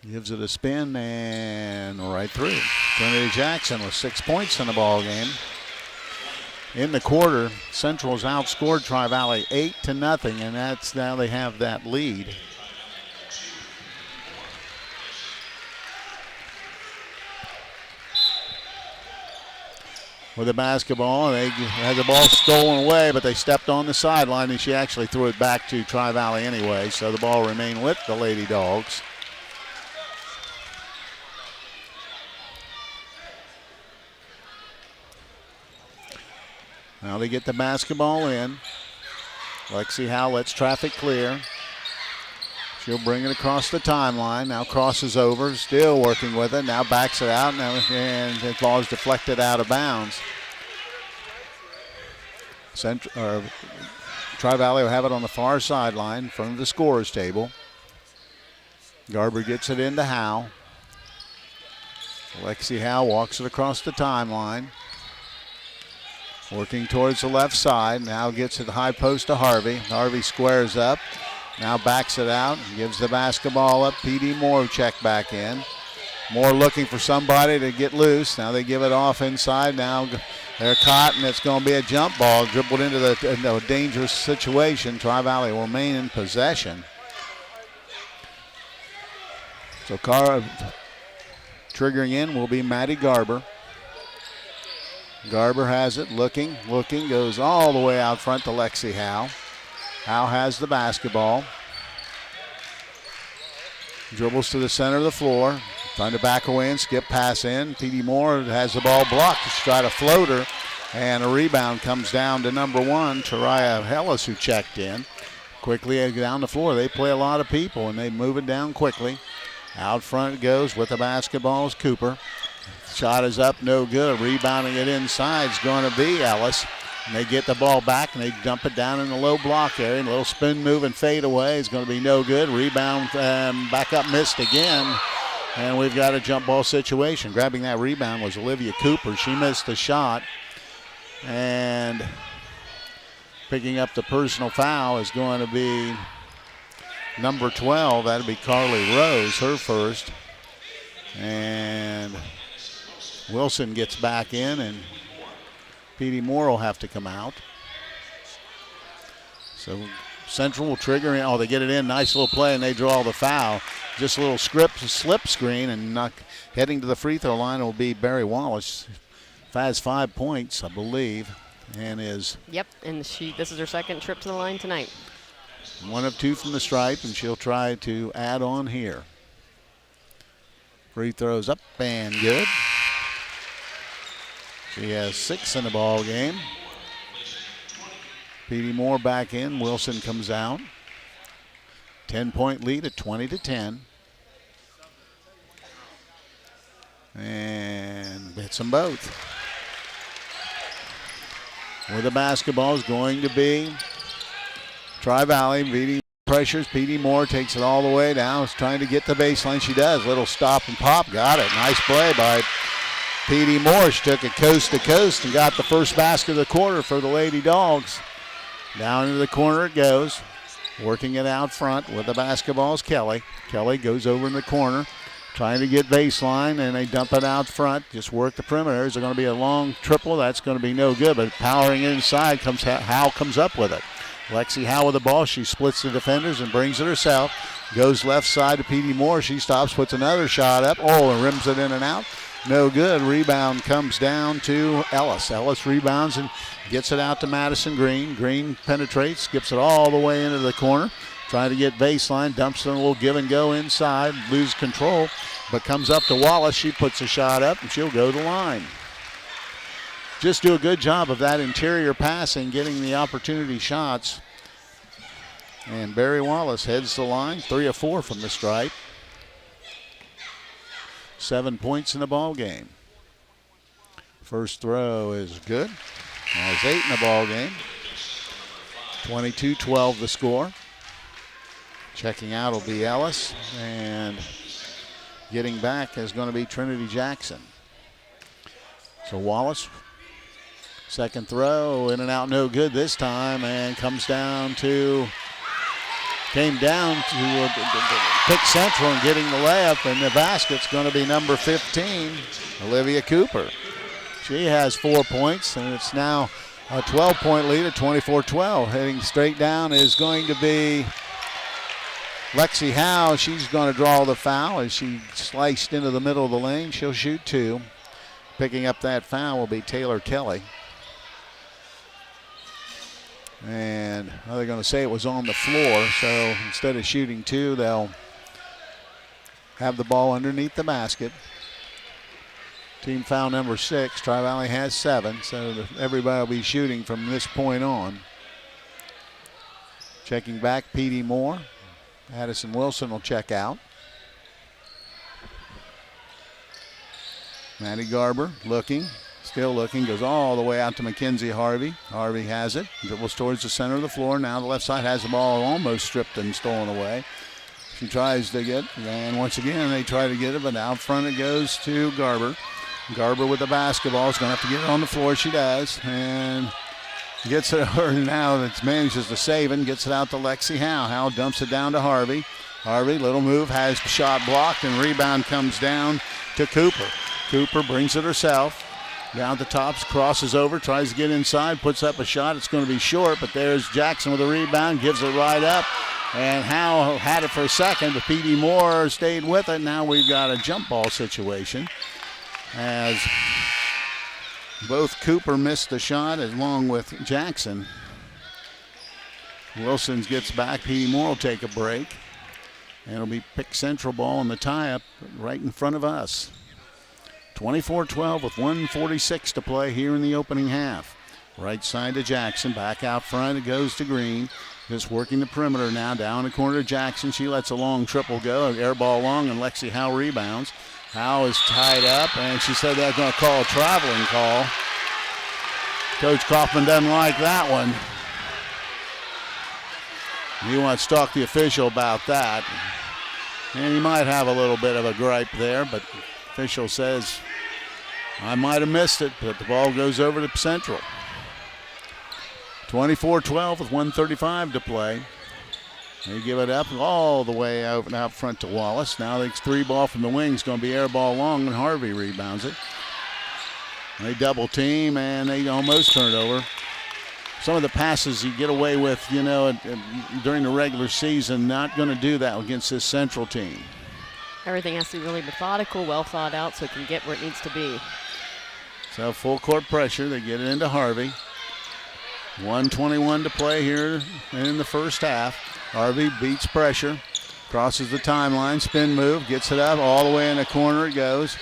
Gives it a spin and right through. Trinity Jackson with 6 points in the ball game. In the quarter, Central's outscored Tri-Valley 8-0, and that's now they have that lead. With the basketball, they had the ball stolen away, but they stepped on the sideline, and she actually threw it back to Tri-Valley anyway, so the ball remained with the Lady Dogs. Now they get the basketball in. Lexi Howe lets traffic clear. She'll bring it across the timeline. Now crosses over, still working with it. Now backs it out, and the ball is deflected out of bounds. Tri-Valley will have it on the far sideline in front of the scorer's table. Garber gets it into Howe. Lexi Howe walks it across the timeline. Working towards the left side. Now gets it high post to Harvey. Harvey squares up. Now backs it out. Gives the basketball up. P.D. Moore check back in. Moore looking for somebody to get loose. Now they give it off inside. Now they're caught, and it's going to be a jump ball. Dribbled into a dangerous situation. Tri-Valley will remain in possession. So triggering in will be Maddie Garber. Garber has it, looking, goes all the way out front to Lexi Howe. Howe has the basketball. Dribbles to the center of the floor. Trying to back away and skip pass in. P.D. Moore has the ball blocked. She's tried a floater, and a rebound comes down to number one, Tariah Hellis, who checked in. Quickly down the floor. They play a lot of people, and they move it down quickly. Out front it goes with the basketball is Cooper. Shot is up, no good. Rebounding it inside is going to be Ellis. And they get the ball back, and they dump it down in the low block area. And a little spin move and fade away is going to be no good. Rebound back up, missed again. And we've got a jump ball situation. Grabbing that rebound was Olivia Cooper. She missed the shot. And picking up the personal foul is going to be number 12. That'll be Carly Rose, her first. And Wilson gets back in, and P.D. Moore will have to come out. So Central will trigger in. Oh, they get it in. Nice little play, and they draw the foul. Just a little slip screen, and heading to the free throw line will be Barry Wallace. Has 5 points, I believe, and is. Yep, and this is her second trip to the line tonight. 1 of 2 from the stripe, and she'll try to add on here. Free throws up and good. She has 6 in the ball game. Petey Moore back in. Wilson comes out. 10-point lead at 20-10. And hits them both. With the basketball is going to be Tri-Valley. Beating pressures. Petey Moore takes it all the way down. Is trying to get the baseline. She does. Little stop and pop. Got it. Nice play by Petey Moore. She took it coast to coast and got the first basket of the quarter for the Lady Dogs. Down into the corner it goes. Working it out front with the basketball is Kelly. Kelly goes over in the corner. Trying to get baseline, and they dump it out front. Just work the perimeter. Is there going to be a long triple? That's going to be no good, but powering inside comes Howe comes up with it. Lexi Howe with the ball. She splits the defenders and brings it herself. Goes left side to Petey Moore. She stops, puts another shot up. Oh, and rims it in and out. No good. Rebound comes down to Ellis. Ellis rebounds and gets it out to Madison Green. Green penetrates, skips it all the way into the corner. Trying to get baseline, dumps it a little give and go inside, lose control, but comes up to Wallace. She puts a shot up, and she'll go to the line. Just do a good job of that interior passing, getting the opportunity shots. And Barry Wallace heads to the line, 3 of 4 from the stripe. 7 points in the ball game. First throw is good. Has 8 in the ball game. 22-12 the score. Checking out will be Ellis, and getting back is going to be Trinity Jackson. So Wallace, second throw, in and out, no good this time, and came down to Pick Central and getting the layup, and the basket's going to be number 15, Olivia Cooper. She has 4 points, and it's now a 12-point lead at 24-12. Heading straight down is going to be Lexi Howe. She's going to draw the foul as she sliced into the middle of the lane. She'll shoot 2. Picking up that foul will be Taylor Kelly. And they're going to say it was on the floor, so instead of shooting 2, they'll have the ball underneath the basket. Team foul number 6. Tri-Valley has 7, so everybody will be shooting from this point on. Checking back, Petey Moore. Addison Wilson will check out. Maddie Garber looking, still looking, goes all the way out to Mackenzie Harvey. Harvey has it, dribbles towards the center of the floor. Now the left side has the ball almost stripped and stolen away. She tries to get, and once again they try to get it, but out front it goes to Garber. Garber with the basketball is going to have to get it on the floor. She does, and gets it over now. That manages to save it and gets it out to Lexi Howe. Howe dumps it down to Harvey. Harvey, little move, has shot blocked, and rebound comes down to Cooper. Cooper brings it herself. Down the tops, crosses over, tries to get inside, puts up a shot. It's going to be short, but there's Jackson with a rebound, gives it right up. And Howe had it for a second, but Petey Moore stayed with it. Now we've got a jump ball situation as both Cooper missed the shot along with Jackson. Wilson gets back. Petey Moore will take a break. And it'll be Pick Central ball in the tie-up right in front of us. 24-12 with 1:46 to play here in the opening half. Right side to Jackson. Back out front. It goes to Green. Just working the perimeter now. Down the corner to Jackson. She lets a long triple go. Air ball long, and Lexi Howe rebounds. Howe is tied up, and she said they're going to call a traveling call. Coach Kaufman doesn't like that one. He wants to talk to the official about that. And he might have a little bit of a gripe there, but official says, I might have missed it, but the ball goes over to Central. 24-12 with 1:35 to play. They give it up all the way out front to Wallace. Now the 3 ball from the wing is going to be air ball long, and Harvey rebounds it. They double team, and they almost turn it over. some of the passes you get away with, during the regular season. Not going to do that against this Central team. Everything has to be really methodical, well thought out, so it can get where it needs to be. So full court pressure. They get it into Harvey. 1:21 to play here in the first half. Harvey beats pressure. Crosses the timeline. Spin move. Gets it up. All the way in the corner it goes.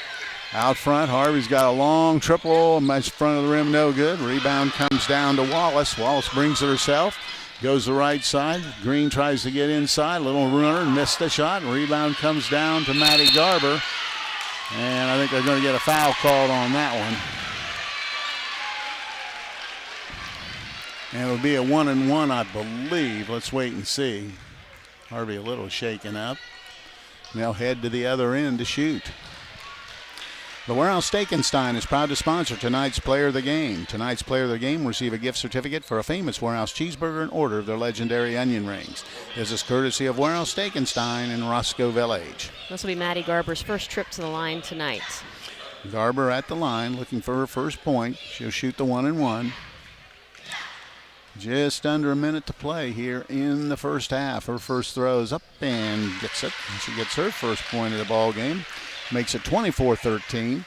Out front, Harvey's got a long triple. Match front of the rim, no good. Rebound comes down to Wallace. Wallace brings it herself. Goes the right side. Green tries to get inside. Little runner, missed the shot. Rebound comes down to Maddie Garber. And I think they're going to get a foul called on that one. And it'll be a 1-and-1, I believe. Let's wait and see. Harvey a little shaken up. Now head to the other end to shoot. The Warehouse Steak-N-Stein is proud to sponsor tonight's Player of the Game. Tonight's Player of the Game will receive a gift certificate for a famous Warehouse cheeseburger and order of their legendary onion rings. This is courtesy of Warehouse Steak-N-Stein in Roscoe Village. This will be Maddie Garber's first trip to the line tonight. Garber at the line looking for her first point. She'll shoot the 1-and-1. Just under a minute to play here in the first half. Her first throw is up and gets it. She gets her first point of the ball game. Makes it 24-13.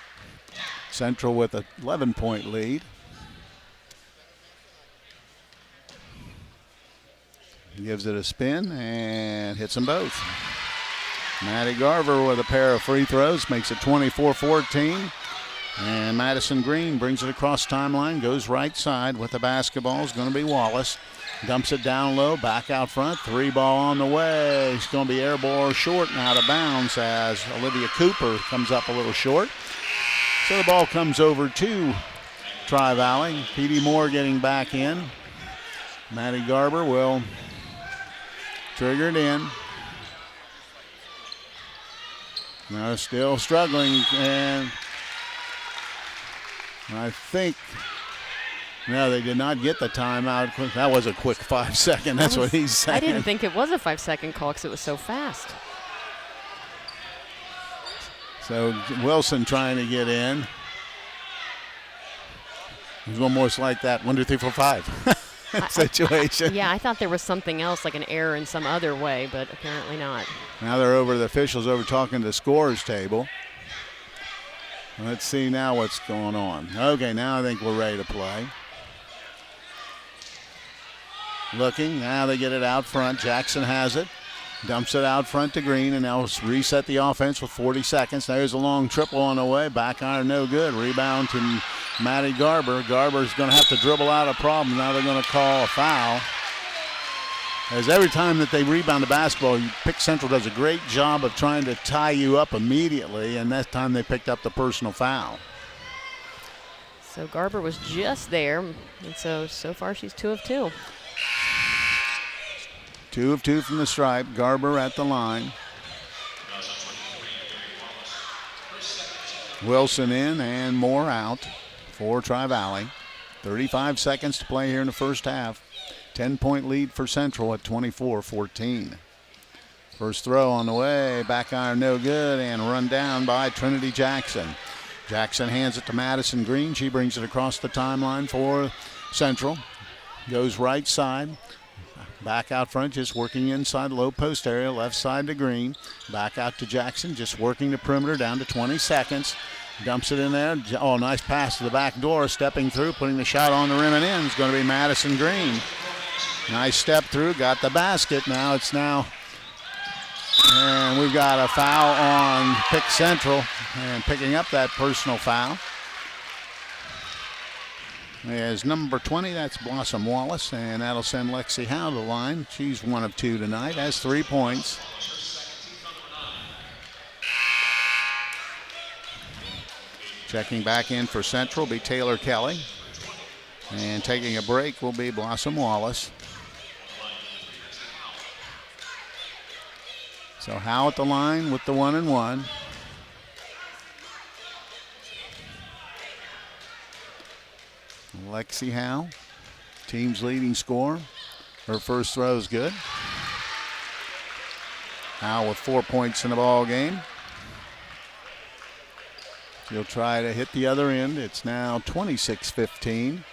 Central with an 11-point lead. Gives it a spin and hits them both. Maddie Garver with a pair of free throws. Makes it 24-14. And Madison Green brings it across timeline. Goes right side with the basketball. Is going to be Wallace. Dumps it down low, back out front. 3-ball on the way. It's going to be air ball short and out of bounds as Olivia Cooper comes up a little short. So the ball comes over to Tri-Valley. P.D. Moore getting back in. Maddie Garber will trigger it in. Now still struggling, and I think... No, they did not get the timeout. That was a quick 5-second. That's what he's saying. I didn't think it was a 5-second call because it was so fast. So Wilson trying to get in. It was almost like that 1, 2, 3, 4, 5 situation. I thought there was something else, like an error in some other way, but apparently not. Now they're over, the officials over talking to the scorer's table. Let's see now what's going on. Okay, now I think we're ready to play. Looking, now they get it out front. Jackson has it. Dumps it out front to Green, and now reset the offense with 40 seconds. There's a long triple on the way. Back iron, no good. Rebound to Maddie Garber. Garber's going to have to dribble out a problem. Now they're going to call a foul. As every time that they rebound the basketball, Pick Central does a great job of trying to tie you up immediately, and that time they picked up the personal foul. So Garber was just there, and so far she's 2 of 2. 2 of 2 from the stripe. Garber at the line. Wilson in and Moore out for Tri-Valley. 35 seconds to play here in the first half. 10-point lead for Central at 24-14. First throw on the way. Back iron no good and run down by Trinity Jackson. Jackson hands it to Madison Green. She brings it across the timeline for Central. Goes right side. Back out front, just working inside low post area, left side to Green. Back out to Jackson, just working the perimeter down to 20 seconds. Dumps it in there. Oh, nice pass to the back door. Stepping through, putting the shot on the rim and in. It's going to be Madison Green. Nice step through, got the basket. Now and we've got a foul on Pick Central, and picking up that personal foul is number 20. That's Blossom Wallace, and that'll send Lexi Howe to the line. She's 1 of 2 tonight, has 3 points. Checking back in for Central will be Taylor Kelly, and taking a break will be Blossom Wallace. So Howe at the line with the 1-and-1. Lexi Howe, team's leading scorer. Her first throw is good. Howe with 4 points in the ball game. She'll try to hit the other end. It's now 26-15.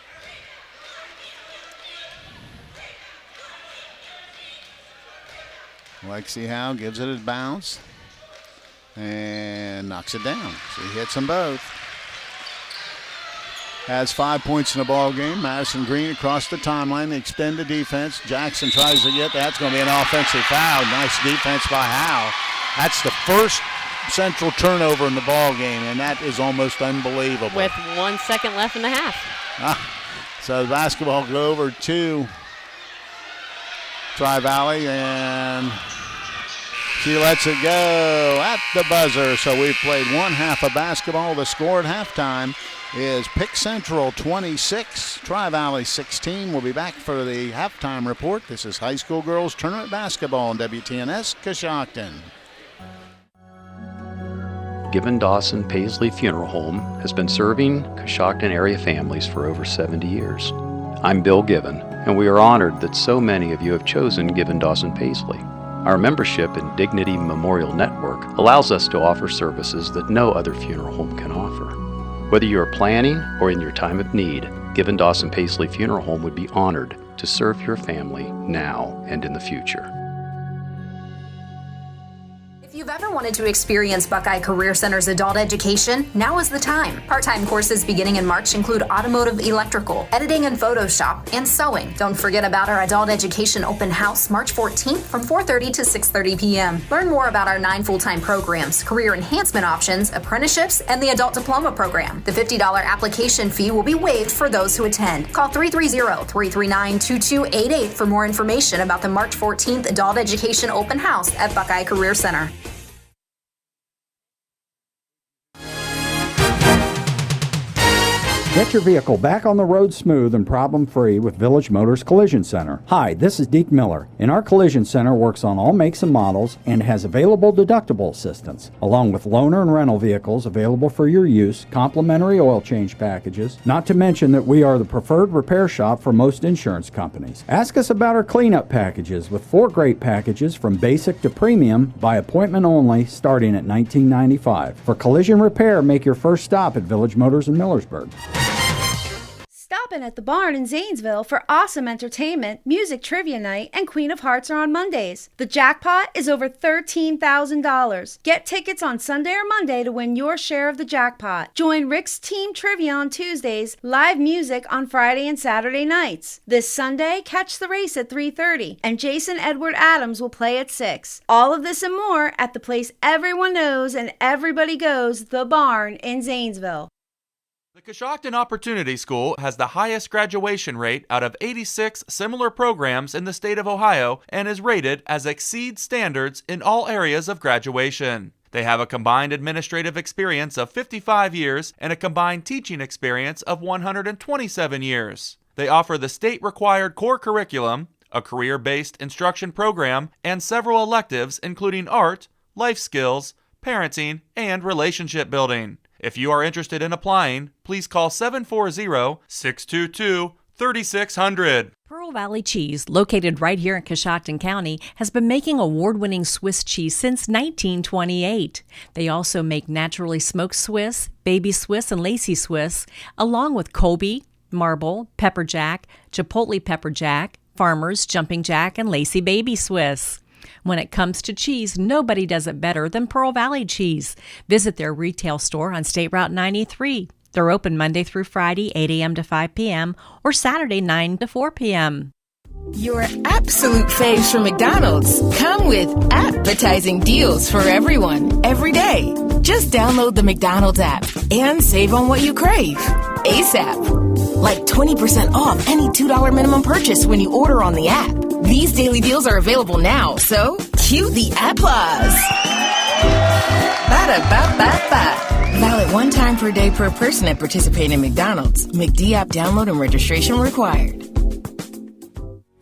Lexi Howe gives it a bounce and knocks it down. She hits them both. Has 5 points in the ball game. Madison Green across the timeline. They extend the defense. Jackson tries to get. That's going to be an offensive foul. Nice defense by Howe. That's the first Central turnover in the ball game, and that is almost unbelievable. With 1 second left in the half. So the basketball go over to Tri-Valley, and she lets it go at the buzzer. So we've played one half of basketball. The score at halftime is Pick Central 26, Tri-Valley 16. We'll be back for the halftime report. This is high school girls tournament basketball on WTNS Coshocton. Given Dawson Paisley Funeral Home has been serving Coshocton area families for over 70 years. I'm Bill Given, and we are honored that so many of you have chosen Given Dawson Paisley. Our membership in Dignity Memorial Network allows us to offer services that no other funeral home can offer. Whether you are planning or in your time of need, Given Dawson Paisley Funeral Home would be honored to serve your family now and in the future. If you've ever wanted to experience Buckeye Career Center's adult education, now is the time. Part-time courses beginning in March include automotive electrical, editing and Photoshop, and sewing. Don't forget about our adult education open house March 14th from 4:30 to 6:30 p.m. Learn more about our 9 full-time programs, career enhancement options, apprenticeships, and the adult diploma program. The $50 application fee will be waived for those who attend. Call 330-339-2288 for more information about the March 14th adult education open house at Buckeye Career Center. Get your vehicle back on the road smooth and problem-free with Village Motors Collision Center. Hi, this is Deke Miller, and our Collision Center works on all makes and models and has available deductible assistance, along with loaner and rental vehicles available for your use, complimentary oil change packages, not to mention that we are the preferred repair shop for most insurance companies. Ask us about our cleanup packages with 4 great packages from basic to premium by appointment only starting at $19.95. For collision repair, make your first stop at Village Motors in Millersburg. Stopping at the barn in Zanesville for awesome entertainment, music trivia night, and Queen of Hearts are on Mondays. The jackpot is over $13,000. Get tickets on Sunday or Monday to win your share of the jackpot. Join Rick's Team Trivia on Tuesdays, live music on Friday and Saturday nights. This Sunday, catch the race at 3:30, and Jason Edward Adams will play at 6. All of this and more at the place everyone knows and everybody goes, the barn in Zanesville. The Coshocton Opportunity School has the highest graduation rate out of 86 similar programs in the state of Ohio and is rated as exceeds standards in all areas of graduation. They have a combined administrative experience of 55 years and a combined teaching experience of 127 years. They offer the state-required core curriculum, a career-based instruction program, and several electives including art, life skills, parenting, and relationship building. If you are interested in applying, please call 740-622-3600. Pearl Valley Cheese, located right here in Coshocton County, has been making award-winning Swiss cheese since 1928. They also make naturally smoked Swiss, baby Swiss, and Lacey Swiss, along with Colby, Marble, Pepper Jack, Chipotle Pepper Jack, Farmers, Jumping Jack, and Lacey Baby Swiss. When it comes to cheese, nobody does it better than Pearl Valley Cheese. Visit their retail store on State Route 93. They're open Monday through Friday, 8 a.m. to 5 p.m., or Saturday, 9 to 4 p.m. Your absolute faves from McDonald's come with appetizing deals for everyone, every day. Just download the McDonald's app and save on what you crave ASAP. Like 20% off any $2 minimum purchase when you order on the app. These daily deals are available now, so cue the applause. Ba-da-ba-ba-ba. Valid one time per day per person at participating McDonald's. McD app download and registration required.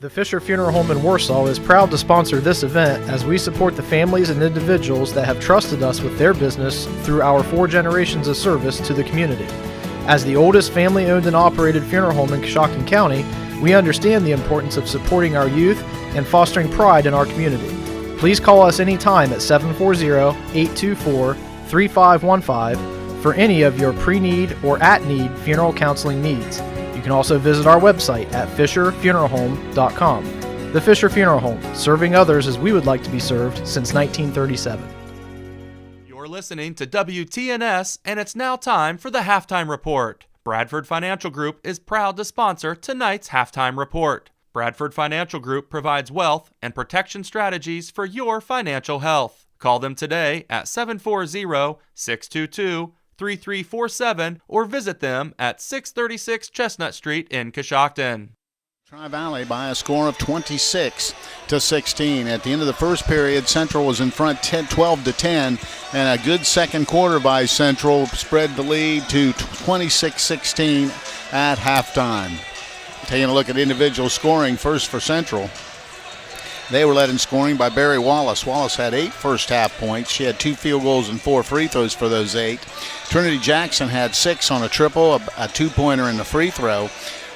The Fisher Funeral Home in Warsaw is proud to sponsor this event as we support the families and individuals that have trusted us with their business through our 4 generations of service to the community. As the oldest family-owned and operated funeral home in Coshocton County, we understand the importance of supporting our youth and fostering pride in our community. Please call us anytime at 740-824-3515 for any of your pre-need or at-need funeral counseling needs. You can also visit our website at fisherfuneralhome.com. The Fisher Funeral Home, serving others as we would like to be served since 1937. You're listening to WTNS, and it's now time for the Halftime Report. Bradford Financial Group is proud to sponsor tonight's Halftime Report. Bradford Financial Group provides wealth and protection strategies for your financial health. Call them today at 740-622-3347 or visit them at 636 Chestnut Street in Coshocton. Tri-Valley by a score of 26-16. At the end of the first period, Central was in front 12-10, and a good second quarter by Central spread the lead to 26-16 at halftime. Taking a look at individual scoring, first for Central. They were led in scoring by Barry Wallace. Wallace had 8 first-half points. She had 2 field goals and 4 free throws for those 8. Trinity Jackson had 6 on a triple, a 2-pointer, and a free throw.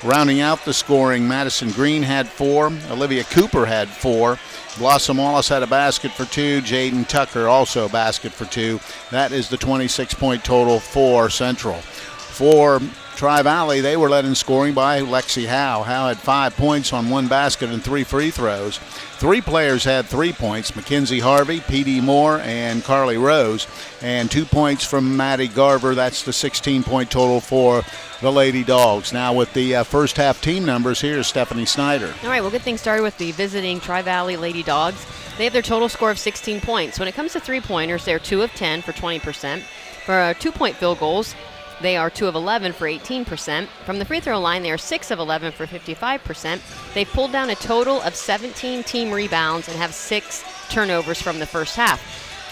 Rounding out the scoring, Madison Green had 4. Olivia Cooper had 4. Blossom Wallace had a basket for 2. Jaden Tucker also a basket for 2. That is the 26-point total for Central. For Tri-Valley, they were led in scoring by Lexi Howe. Howe had 5 points on 1 basket and 3 free throws. 3 players had 3 points, Mackenzie Harvey, P.D. Moore, and Carly Rose. And 2 points from Maddie Garver. That's the 16-point total for the Lady Dogs. Now with the first half team numbers, here's Stephanie Snider. All right, we'll get things started with the visiting Tri-Valley Lady Dogs. They have their total score of 16 points. When it comes to three-pointers, they're 2 of 10 for 20%. For 2-point field goals, they are 2 of 11 for 18%. From the free throw line, they are 6 of 11 for 55%. They've pulled down a total of 17 team rebounds and have 6 turnovers from the first half.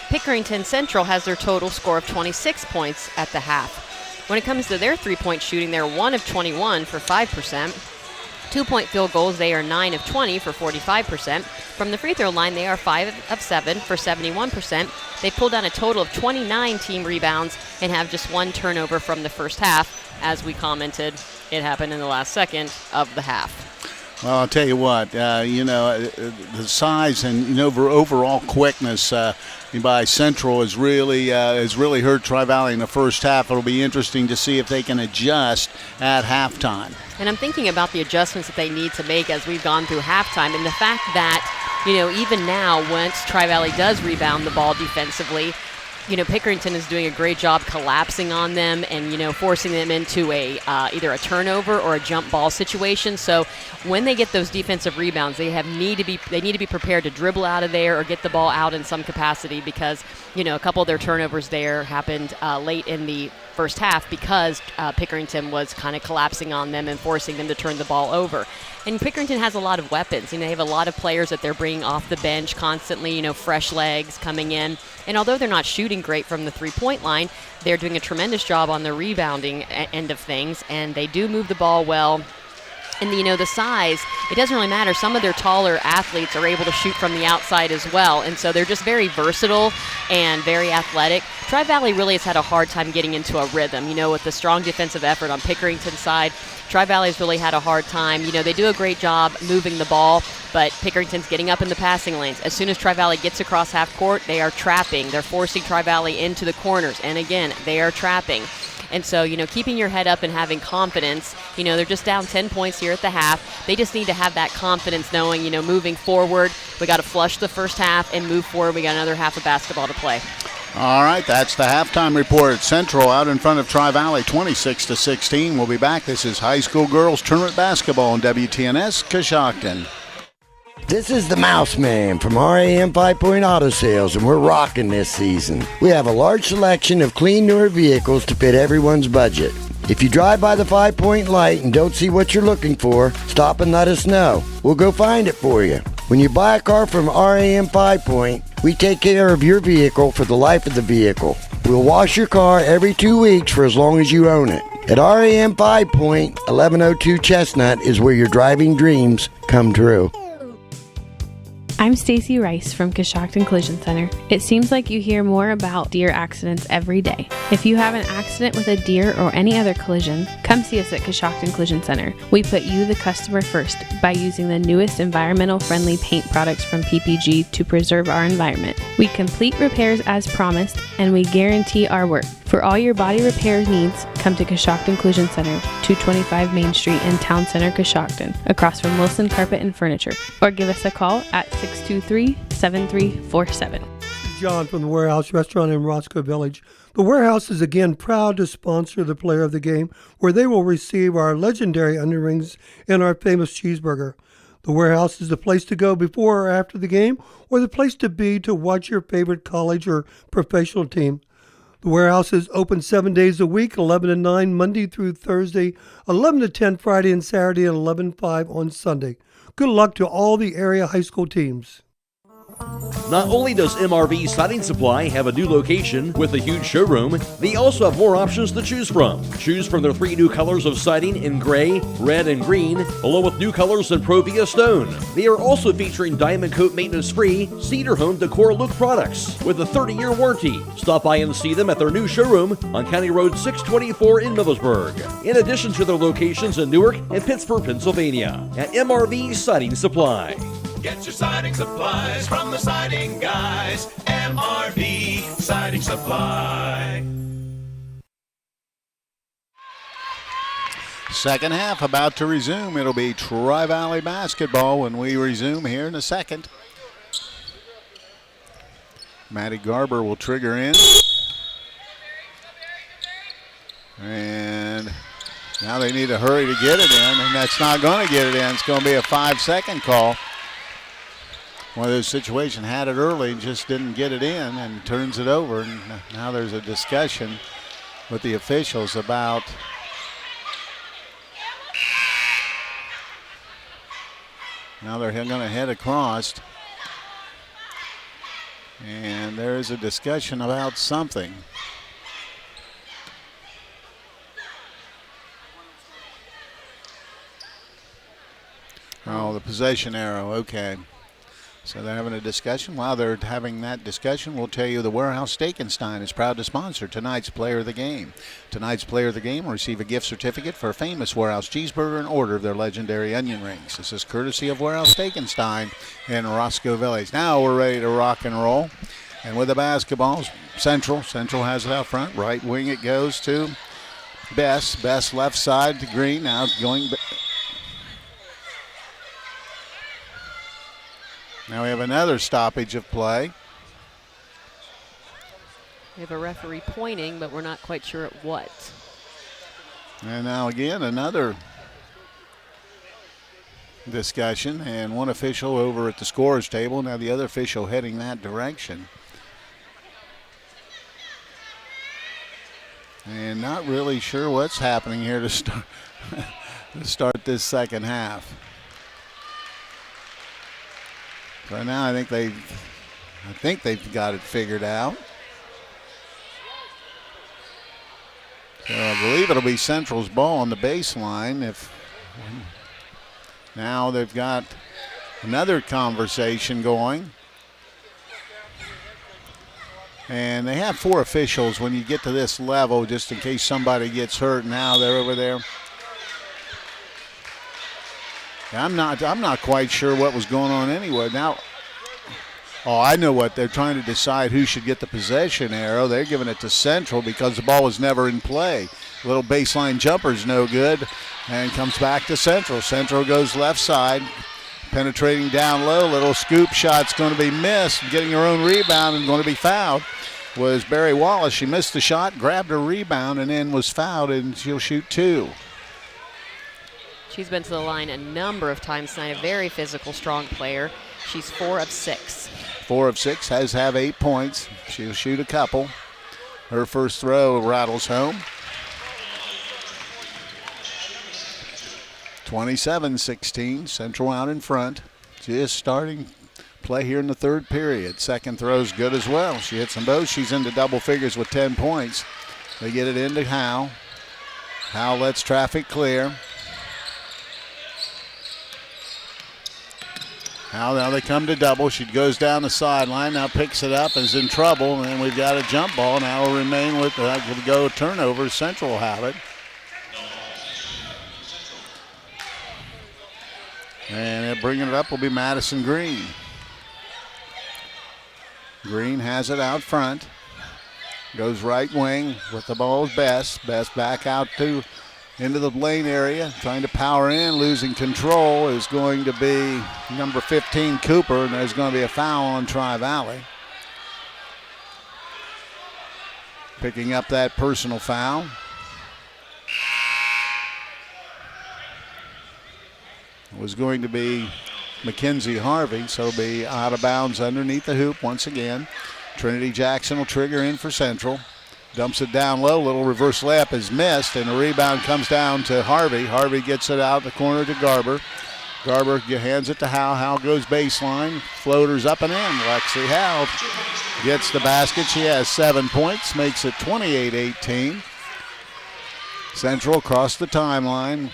Pickerington Central has their total score of 26 points at the half. When it comes to their three-point shooting, they're 1 of 21 for 5%. 2-point field goals, they are 9 of 20 for 45%. From the free throw line, they are 5 of 7 for 71%. They pulled down a total of 29 team rebounds and have just 1 turnover from the first half. As we commented, it happened in the last second of the half. Well, I'll tell you what, the size and overall quickness by Central has really hurt Tri-Valley in the first half. It'll be interesting to see if they can adjust at halftime. And I'm thinking about the adjustments that they need to make as we've gone through halftime, and the fact that, even now, once Tri-Valley does rebound the ball defensively, Pickerington is doing a great job collapsing on them and, forcing them into a either a turnover or a jump ball situation. So when they get those defensive rebounds, they need to be prepared to dribble out of there or get the ball out in some capacity because, a couple of their turnovers there happened late in the first half because Pickerington was kind of collapsing on them and forcing them to turn the ball over. And Pickerington has a lot of weapons. They have a lot of players that they're bringing off the bench constantly, fresh legs coming in. And although they're not shooting great from the three-point line, they're doing a tremendous job on the rebounding end of things, and they do move the ball well. And, the size, it doesn't really matter. Some of their taller athletes are able to shoot from the outside as well. And so they're just very versatile and very athletic. Tri-Valley really has had a hard time getting into a rhythm. With the strong defensive effort on Pickerington's side, Tri-Valley's really had a hard time. They do a great job moving the ball, but Pickerington's getting up in the passing lanes. As soon as Tri-Valley gets across half court, they are trapping. They're forcing Tri-Valley into the corners. And again, they are trapping. And so, keeping your head up and having confidence, they're just down 10 points here at the half. They just need to have that confidence knowing, moving forward, we got to flush the first half and move forward. We got another half of basketball to play. All right, that's the halftime report. Central out in front of Tri-Valley, 26-16. We'll be back. This is high school girls tournament basketball on WTNS Coshocton. This is the Mouse Man from RAM 5 Point Auto Sales, and we're rocking this season. We have a large selection of clean, newer vehicles to fit everyone's budget. If you drive by the 5 Point light and don't see what you're looking for, stop and let us know. We'll go find it for you. When you buy a car from RAM 5 Point, we take care of your vehicle for the life of the vehicle. We'll wash your car every 2 weeks for as long as you own it. At RAM 5 Point, 1102 Chestnut is where your driving dreams come true. I'm Stacy Rice from Coshocton Collision Center. It seems like you hear more about deer accidents every day. If you have an accident with a deer or any other collision, come see us at Coshocton Collision Center. We put you, the customer, first by using the newest environmental-friendly paint products from PPG to preserve our environment. We complete repairs as promised, and we guarantee our work. For all your body repair needs, come to Coshocton Collision Center, 225 Main Street in Town Center, Coshocton, across from Wilson Carpet and Furniture, or give us a call at 623-7347. John from the Warehouse Restaurant in Roscoe Village. The Warehouse is again proud to sponsor the player of the game, where they will receive our legendary onion rings and our famous cheeseburger. The Warehouse is the place to go before or after the game, or the place to be to watch your favorite college or professional team. The Warehouse is open 7 days a week, 11 to 9 Monday through Thursday, 11 to 10 Friday and Saturday, and 11 to 5 on Sunday. Good luck to all the area high school teams. Not only does MRV Siding Supply have a new location with a huge showroom, they also have more options to choose from. Choose from their 3 new colors of siding in gray, red, and green, along with new colors in Provia Stone. They are also featuring Diamond Coat maintenance-free Cedar Home Decor Look products with a 30-year warranty. Stop by and see them at their new showroom on County Road 624 in Middlesburg, in addition to their locations in Newark and Pittsburgh, Pennsylvania, at MRV Siding Supply. Get your siding supplies from the siding guys. MRV Siding Supply. Second half about to resume. It'll be Tri-Valley basketball when we resume here in a second. Maddie Garber will trigger in. And now they need to hurry to get it in, and that's not going to get it in. It's going to be a 5-second call. One of those situations, had it early and just didn't get it in and turns it over. And now there's a discussion with the officials about now they're going to head across. And there's a discussion about something. Oh, the possession arrow, okay. So they're having a discussion. While they're having that discussion, we'll tell you the Warehouse Steakenstein is proud to sponsor tonight's Player of the Game. Tonight's Player of the Game will receive a gift certificate for a famous Warehouse cheeseburger and order of their legendary onion rings. This is courtesy of Warehouse Steakenstein in Roscoe Village. Now we're ready to rock and roll. And with the basketball, Central has it out front. Right wing it goes to Bess. Bess left side to Green. Now going Now we have another stoppage of play. We have a referee pointing, but we're not quite sure at what. And now again, another discussion, and one official over at the scorer's table. Now the other official heading that direction. And not really sure what's happening here to start this second half. So now I think they've got it figured out. So I believe it'll be Central's ball on the baseline. Now they've got another conversation going. And they have 4 officials when you get to this level, just in case somebody gets hurt. Now they're over there. I'm not quite sure what was going on anyway. Now, I know what they're trying to decide who should get the possession arrow. They're giving it to Central because the ball was never in play. Little baseline jumper's no good, and comes back to Central. Central goes left side, penetrating down low. Little scoop shot's going to be missed. Getting her own rebound and going to be fouled was Barry Wallace. She missed the shot, grabbed her rebound, and then was fouled, and she'll shoot 2. She's been to the line a number of times tonight, a very physical, strong player. She's 4 of 6. 4 of 6, has 8 points. She'll shoot a couple. Her first throw rattles home. 27-16, Central out in front. Just starting play here in the third period. Second throw's good as well. She hits them both. She's into double figures with 10 points. They get it into Howe. Howe lets traffic clear. Now they come to double. She goes down the sideline. Now picks it up and is in trouble. And we've got a jump ball. Now will remain with go turnover. Central will have it. And bringing it up will be Madison Green. Green has it out front. Goes right wing with the ball is Best. Best back out into the lane area, trying to power in, losing control is going to be number 15, Cooper, and there's going to be a foul on Tri-Valley. Picking up that personal foul. It was going to be Mackenzie Harvey, so it'll be out of bounds underneath the hoop once again. Trinity Jackson will trigger in for Central. Dumps it down low. Little reverse layup is missed, and the rebound comes down to Harvey. Harvey gets it out the corner to Garber. Garber hands it to Howe. Howe goes baseline. Floaters up and in. Lexi Howe gets the basket. She has 7 points, makes it 28-18. Central across the timeline.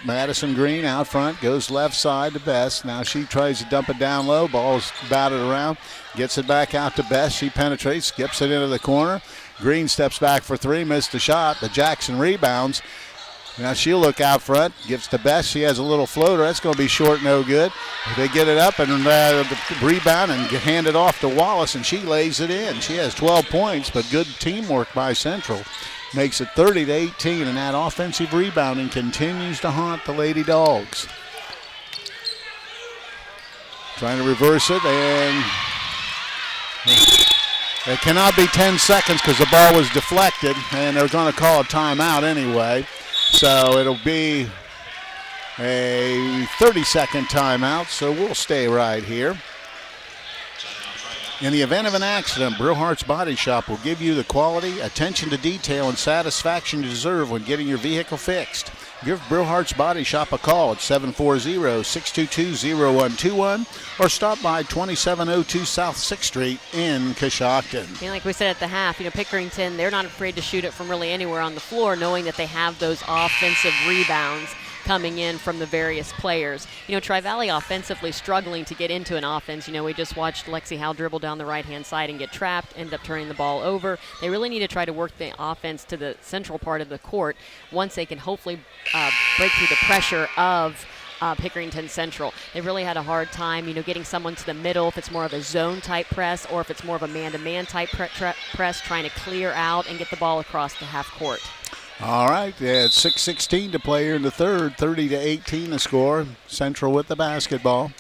Madison Green out front, goes left side to Best. Now she tries to dump it down low. Ball's batted around. Gets it back out to Best. She penetrates, skips it into the corner. Green steps back for three, missed the shot, but Jackson rebounds. Now she'll look out front, gives to Best. She has a little floater. That's going to be short, no good. They get it up and rebound and hand it off to Wallace, and she lays it in. She has 12 points, but good teamwork by Central. Makes it 30-18, and that offensive rebounding continues to haunt the Lady Dogs. Trying to reverse it, and it cannot be 10 seconds because the ball was deflected, and they're going to call a timeout anyway. So it'll be a 30-second timeout, so we'll stay right here. In the event of an accident, Brillhart's Body Shop will give you the quality, attention to detail, and satisfaction you deserve when getting your vehicle fixed. Give Brillhart's Body Shop a call at 740-622-0121 or stop by 2702 South 6th Street in Coshocton. And like we said at the half, Pickerington, they're not afraid to shoot it from really anywhere on the floor, knowing that they have those offensive rebounds coming in from the various players. Tri-Valley offensively struggling to get into an offense. We just watched Lexi Howe dribble down the right-hand side and get trapped, end up turning the ball over. They really need to try to work the offense to the central part of the court once they can hopefully break through the pressure of Pickerington Central. They really had a hard time, getting someone to the middle if it's more of a zone-type press or if it's more of a man-to-man type press, trying to clear out and get the ball across the half court. All right, it's 6:16 to play here in the third, 30-18 the score. Central with the basketball.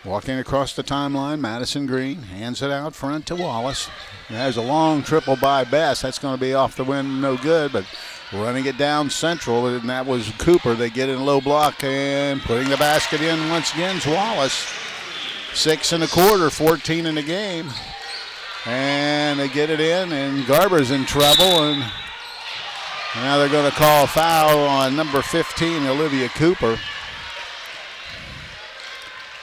Walking across the timeline, Madison Green hands it out front to Wallace. There's a long triple by Best. That's going to be off the wind, no good, but running it down Central, and that was Cooper. They get in low block and putting the basket in once again is Wallace. 6 1/4, 14 in the game. And they get it in, and Garber's in trouble, and now they're going to call a foul on number 15, Olivia Cooper.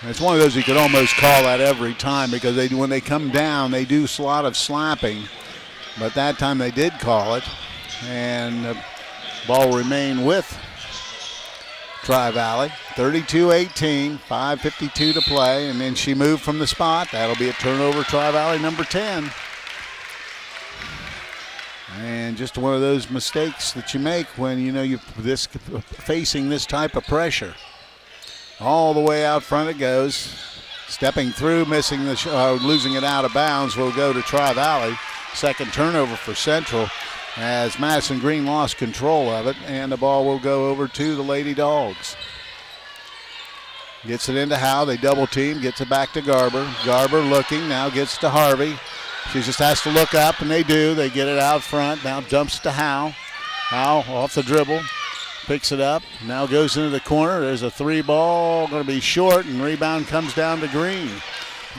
It's one of those you could almost call that every time because when they come down, they do a lot of slapping. But that time they did call it, and the ball will remain with Tri-Valley. 32-18, 5:52 to play, and then she moved from the spot. That'll be a turnover, Tri-Valley number 10. And just one of those mistakes that you make when you're facing this type of pressure. All the way out front it goes. Stepping through, missing losing it out of bounds will go to Tri-Valley. Second turnover for Central as Madison Green lost control of it, and the ball will go over to the Lady Dogs. Gets it into Howe. They double team. Gets it back to Garber. Garber looking. Now gets to Harvey. She just has to look up, and they do. They get it out front. Now jumps to Howe. Howe off the dribble. Picks it up. Now goes into the corner. There's a three ball. Going to be short, and rebound comes down to Green.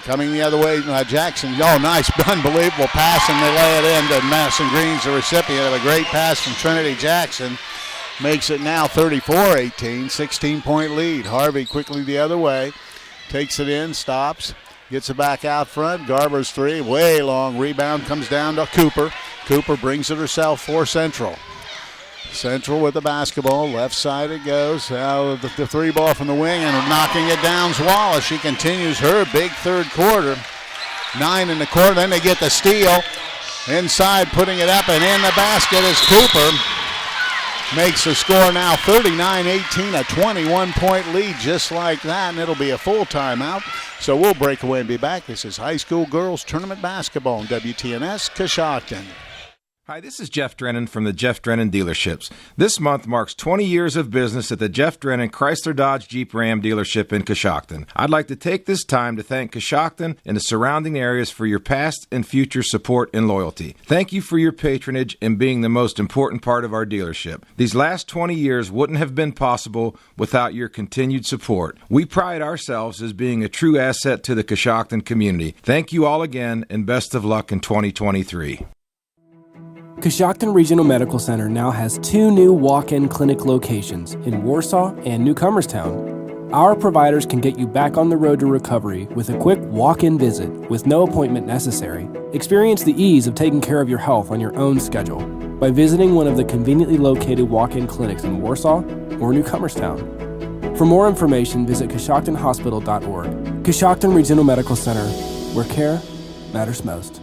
Coming the other way, Jackson. Oh, nice, unbelievable pass, and they lay it in to Madison Green's the recipient of a great pass from Trinity Jackson. Makes it now 34-18, 16-point lead. Harvey quickly the other way. Takes it in, stops. Gets it back out front. Garber's three, way long. Rebound comes down to Cooper. Cooper brings it herself for Central. Central with the basketball. Left side it goes. Now the three ball from the wing and knocking it down's Wallace. She continues her big third quarter. 9 in the quarter. Then they get the steal. Inside putting it up and in the basket is Cooper. Makes the score now 39-18, a 21-point lead just like that, and it'll be a full timeout. So we'll break away and be back. This is high school girls tournament basketball on WTNS Coshocton. Hi, this is Jeff Drennan from the Jeff Drennan Dealerships. This month marks 20 years of business at the Jeff Drennan Chrysler Dodge Jeep Ram dealership in Coshocton. I'd like to take this time to thank Coshocton and the surrounding areas for your past and future support and loyalty. Thank you for your patronage and being the most important part of our dealership. These last 20 years wouldn't have been possible without your continued support. We pride ourselves as being a true asset to the Coshocton community. Thank you all again, and best of luck in 2023. Coshocton Regional Medical Center now has 2 new walk-in clinic locations in Warsaw and New Comerstown. Our providers can get you back on the road to recovery with a quick walk-in visit with no appointment necessary. Experience the ease of taking care of your health on your own schedule by visiting one of the conveniently located walk-in clinics in Warsaw or New Comerstown. For more information, visit CoshoctonHospital.org. Coshocton Regional Medical Center, where care matters most.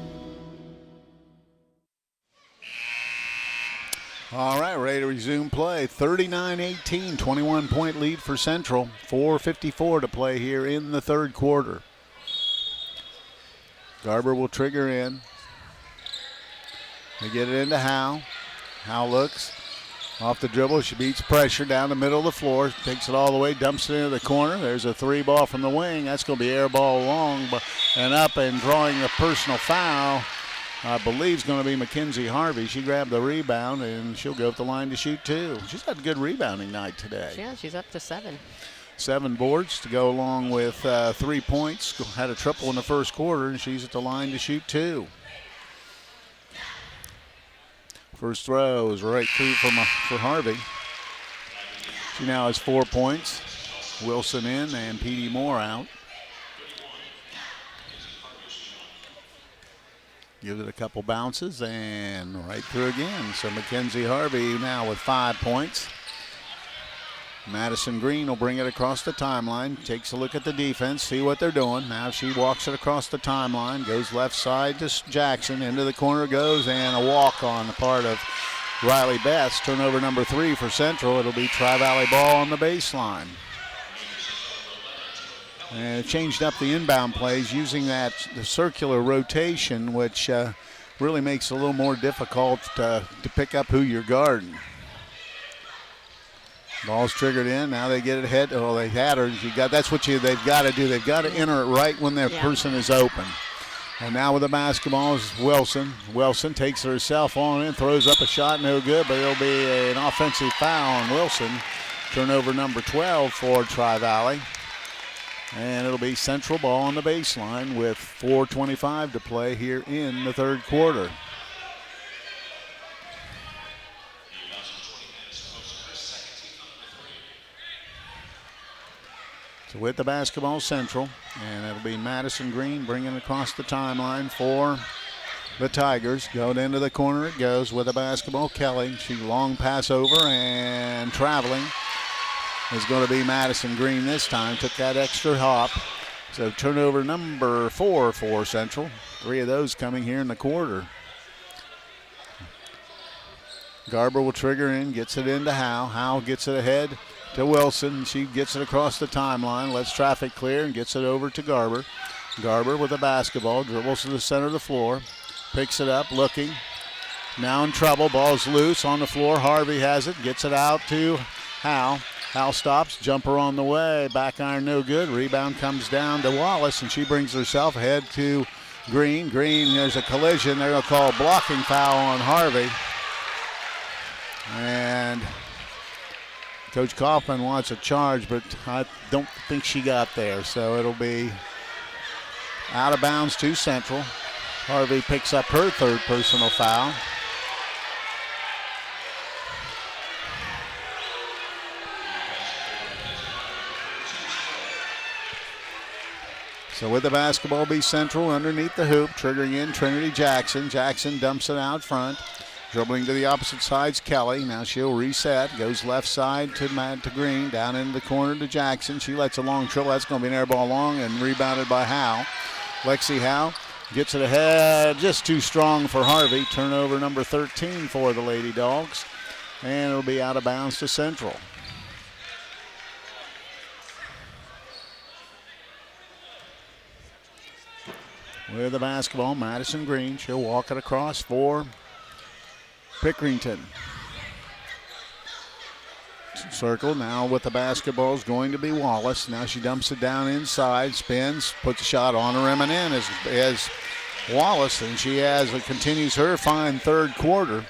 All right, ready to resume play. 39-18, 21-point lead for Central. 4:54 to play here in the third quarter. Garber will trigger in. They get it into Howe. Howe looks. Off the dribble, she beats pressure down the middle of the floor. Takes it all the way, dumps it into the corner. There's a 3 ball from the wing. That's going to be air ball long and up, and drawing the personal foul, I believe, is going to be Mackenzie Harvey. She grabbed the rebound, and she'll go up the line to shoot 2. She's had a good rebounding night today. Yeah, she's up to 7. 7 boards to go along with 3 points. Had a triple in the first quarter, and she's at the line to shoot 2. First throw is right through for Harvey. She now has 4 points. Wilson in and P.D. Moore out. Gives it a couple bounces and right through again. So Mackenzie Harvey now with 5 points. Madison Green will bring it across the timeline. Takes a look at the defense, see what they're doing. Now she walks it across the timeline. Goes left side to Jackson. Into the corner goes, and a walk on the part of Riley Betts. Turnover number 3 for Central. It'll be Tri-Valley ball on the baseline. And it changed up the inbound plays using the circular rotation, which really makes it a little more difficult to pick up who you're guarding. Ball's triggered in. Now they get it ahead. Oh, they had her. That's what they've got to do. They've got to enter it right when their person is open. And now with the basketball is Wilson. Wilson takes it herself on in, throws up a shot, no good, but it'll be an offensive foul on Wilson. Turnover number 12 for Tri-Valley. And it'll be Central ball on the baseline with 4:25 to play here in the third quarter. So with the basketball, Central, and it'll be Madison Green bringing it across the timeline for the Tigers. Going into the corner it goes with the basketball. Kelly, she long pass over, and traveling is going to be Madison Green this time. Took that extra hop. So turnover number 4 for Central. 3 of those coming here in the quarter. Garber will trigger in, gets it into Howe. Howe gets it ahead to Wilson. She gets it across the timeline, lets traffic clear, and gets it over to Garber. Garber with the basketball, dribbles to the center of the floor, picks it up, looking. Now in trouble, ball's loose on the floor. Harvey has it, gets it out to Howe. Howe stops, jumper on the way, back iron no good. Rebound comes down to Wallace, and she brings herself ahead to Green. Green, there's a collision. They're going to call a blocking foul on Harvey. And Coach Kaufman wants a charge, but I don't think she got there. So it'll be out of bounds to Central. Harvey picks up her 3rd personal foul. So with the basketball be Central underneath the hoop, triggering in Trinity Jackson. Jackson dumps it out front. Dribbling to the opposite side's Kelly. Now she'll reset. Goes left side to Green. Down into the corner to Jackson. She lets a long dribble. That's going to be an air ball long and rebounded by Howe. Lexi Howe gets it ahead. Just too strong for Harvey. Turnover number 13 for the Lady Dogs. And it'll be out of bounds to Central. With the basketball, Madison Green. She'll walk it across for Pickerington. Circle now with the basketball is going to be Wallace. Now she dumps it down inside, spins, puts a shot on the rim and in as Wallace, and she continues her fine third quarter.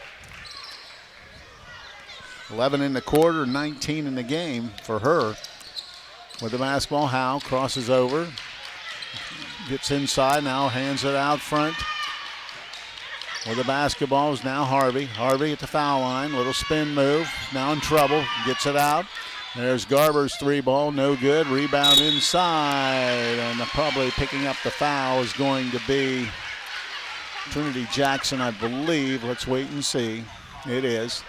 11 in the quarter, 19 in the game for her. With the basketball, Howe crosses over, gets inside, now hands it out front. With the basketball is now Harvey. Harvey at the foul line, little spin move, now in trouble, gets it out. There's Garber's three ball, no good. Rebound inside, and probably picking up the foul is going to be Trinity Jackson, I believe. Let's wait and see. It is.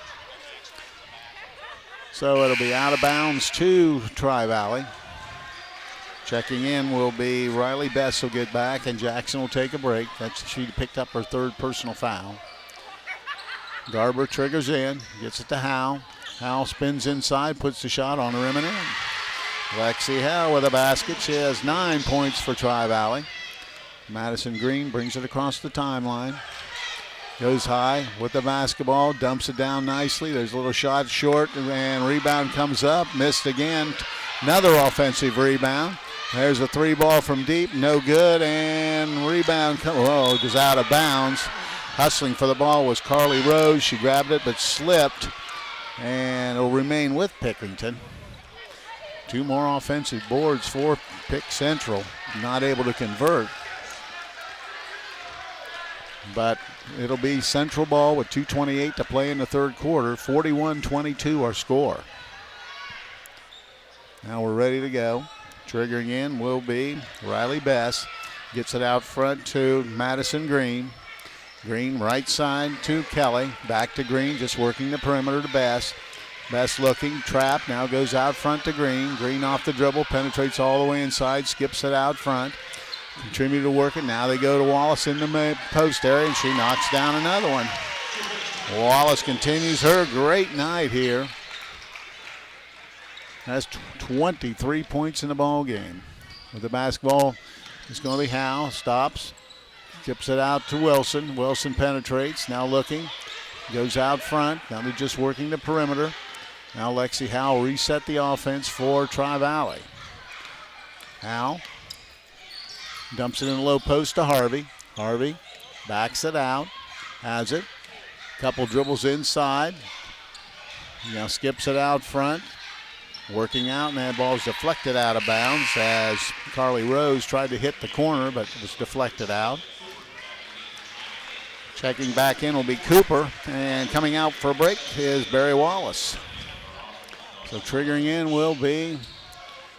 So it'll be out of bounds to Tri-Valley. Checking in will be Riley Bess will get back, and Jackson will take a break. She picked up her third personal foul. Garber triggers in, gets it to Howe. Howe spins inside, puts the shot on the rim and in. Lexi Howe with a basket. She has 9 points for Tri-Valley. Madison Green brings it across the timeline. Goes high with the basketball, dumps it down nicely. There's a little shot short, and rebound comes up. Missed again. Another offensive rebound. There's a three ball from deep, no good, and rebound goes out of bounds. Hustling for the ball was Carly Rose. She grabbed it but slipped, and it'll remain with Pickerington. 2 more offensive boards for Pick Central. Not able to convert. But it'll be Central ball with 2:28 to play in the third quarter. 41-22 our score. Now we're ready to go. Triggering in will be Riley Bess. Gets it out front to Madison Green. Green right side to Kelly. Back to Green, just working the perimeter to Bess. Bess looking, trap, now goes out front to Green. Green off the dribble, penetrates all the way inside, skips it out front. Continue to work it. Now they go to Wallace in the post area, and she knocks down another one. Wallace continues her great night here. Has 23 points in the ball game. With the basketball, it's going to be Howe. Stops, tips it out to Wilson. Wilson penetrates. Now looking, goes out front. Now they're just working the perimeter. Now Lexi Howe reset the offense for Tri-Valley. Howe dumps it in the low post to Harvey. Harvey backs it out, has it. Couple dribbles inside. Now skips it out front. Working out, and that ball's deflected out of bounds as Carly Rose tried to hit the corner, but was deflected out. Checking back in will be Cooper, and coming out for a break is Barry Wallace. So triggering in will be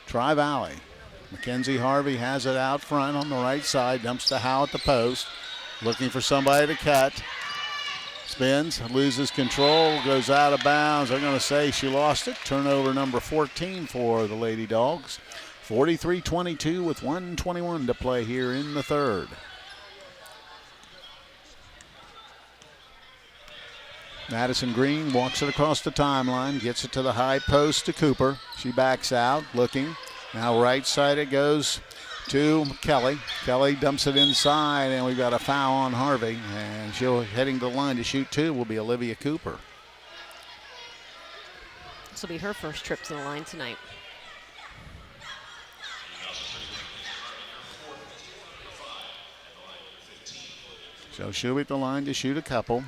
Tri-Valley. Mackenzie Harvey has it out front on the right side, dumps to Howe at the post, looking for somebody to cut. Spins, loses control, goes out of bounds. They're going to say she lost it. Turnover number 14 for the Lady Dogs. 43-22 with 1:21 to play here in the third. Madison Green walks it across the timeline, gets it to the high post to Cooper. She backs out, looking. Now right side it goes to Kelly. Kelly dumps it inside, and we've got a foul on Harvey. And she'll heading to the line to shoot 2 will be Olivia Cooper. This will be her first trip to the line tonight. So she'll be at the line to shoot a couple.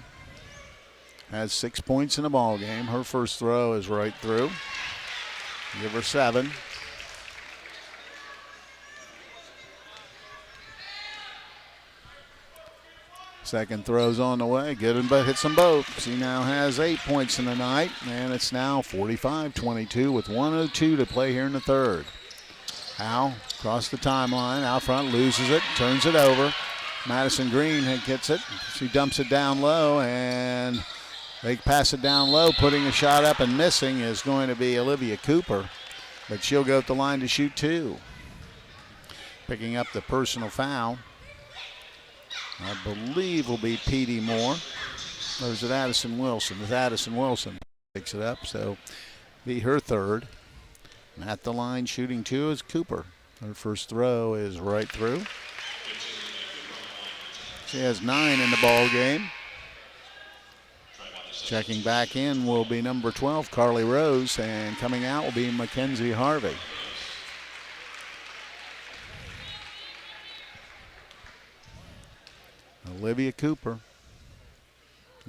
Has 6 points in the ball game. Her first throw is right through. Give her 7. Second throw's on the way. Good, but hits them both. She now has 8 points in the night, and it's now 45-22 with 1:02 to play here in the third. Howe across the timeline, out front, loses it, turns it over. Madison Green gets it. She dumps it down low, and they pass it down low. Putting a shot up and missing is going to be Olivia Cooper, but she'll go at the line to shoot 2. Picking up the personal foul, I believe will be Petey Moore. Or is it Addison Wilson? It's Addison Wilson picks it up, so be her third. And at the line shooting 2 is Cooper. Her first throw is right through. She has 9 in the ball game. Checking back in will be number 12, Carly Rose, and coming out will be Mackenzie Harvey. Olivia Cooper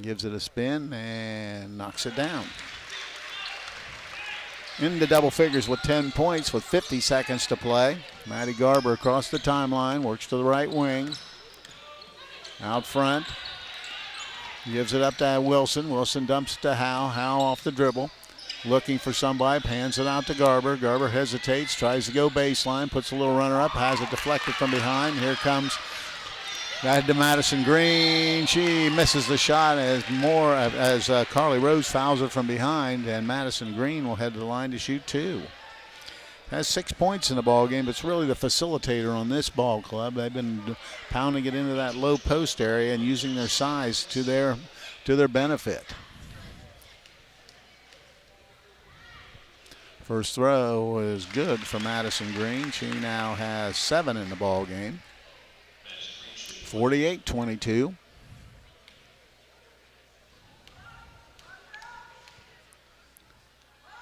gives it a spin and knocks it down. Into double figures with 10 points with 50 seconds to play. Maddie Garber across the timeline, works to the right wing. Out front. Gives it up to Wilson. Wilson dumps it to Howe. Howe off the dribble. Looking for somebody, hands it out to Garber. Garber hesitates, tries to go baseline, puts a little runner up, has it deflected from behind. Here comes back to Madison Green. She misses the shot as Carly Rose fouls it from behind, and Madison Green will head to the line to shoot 2. Has 6 points in the ball game, but it's really the facilitator on this ball club. They've been pounding it into that low post area and using their size to their benefit. First throw is good for Madison Green. She now has 7 in the ball game. 48-22.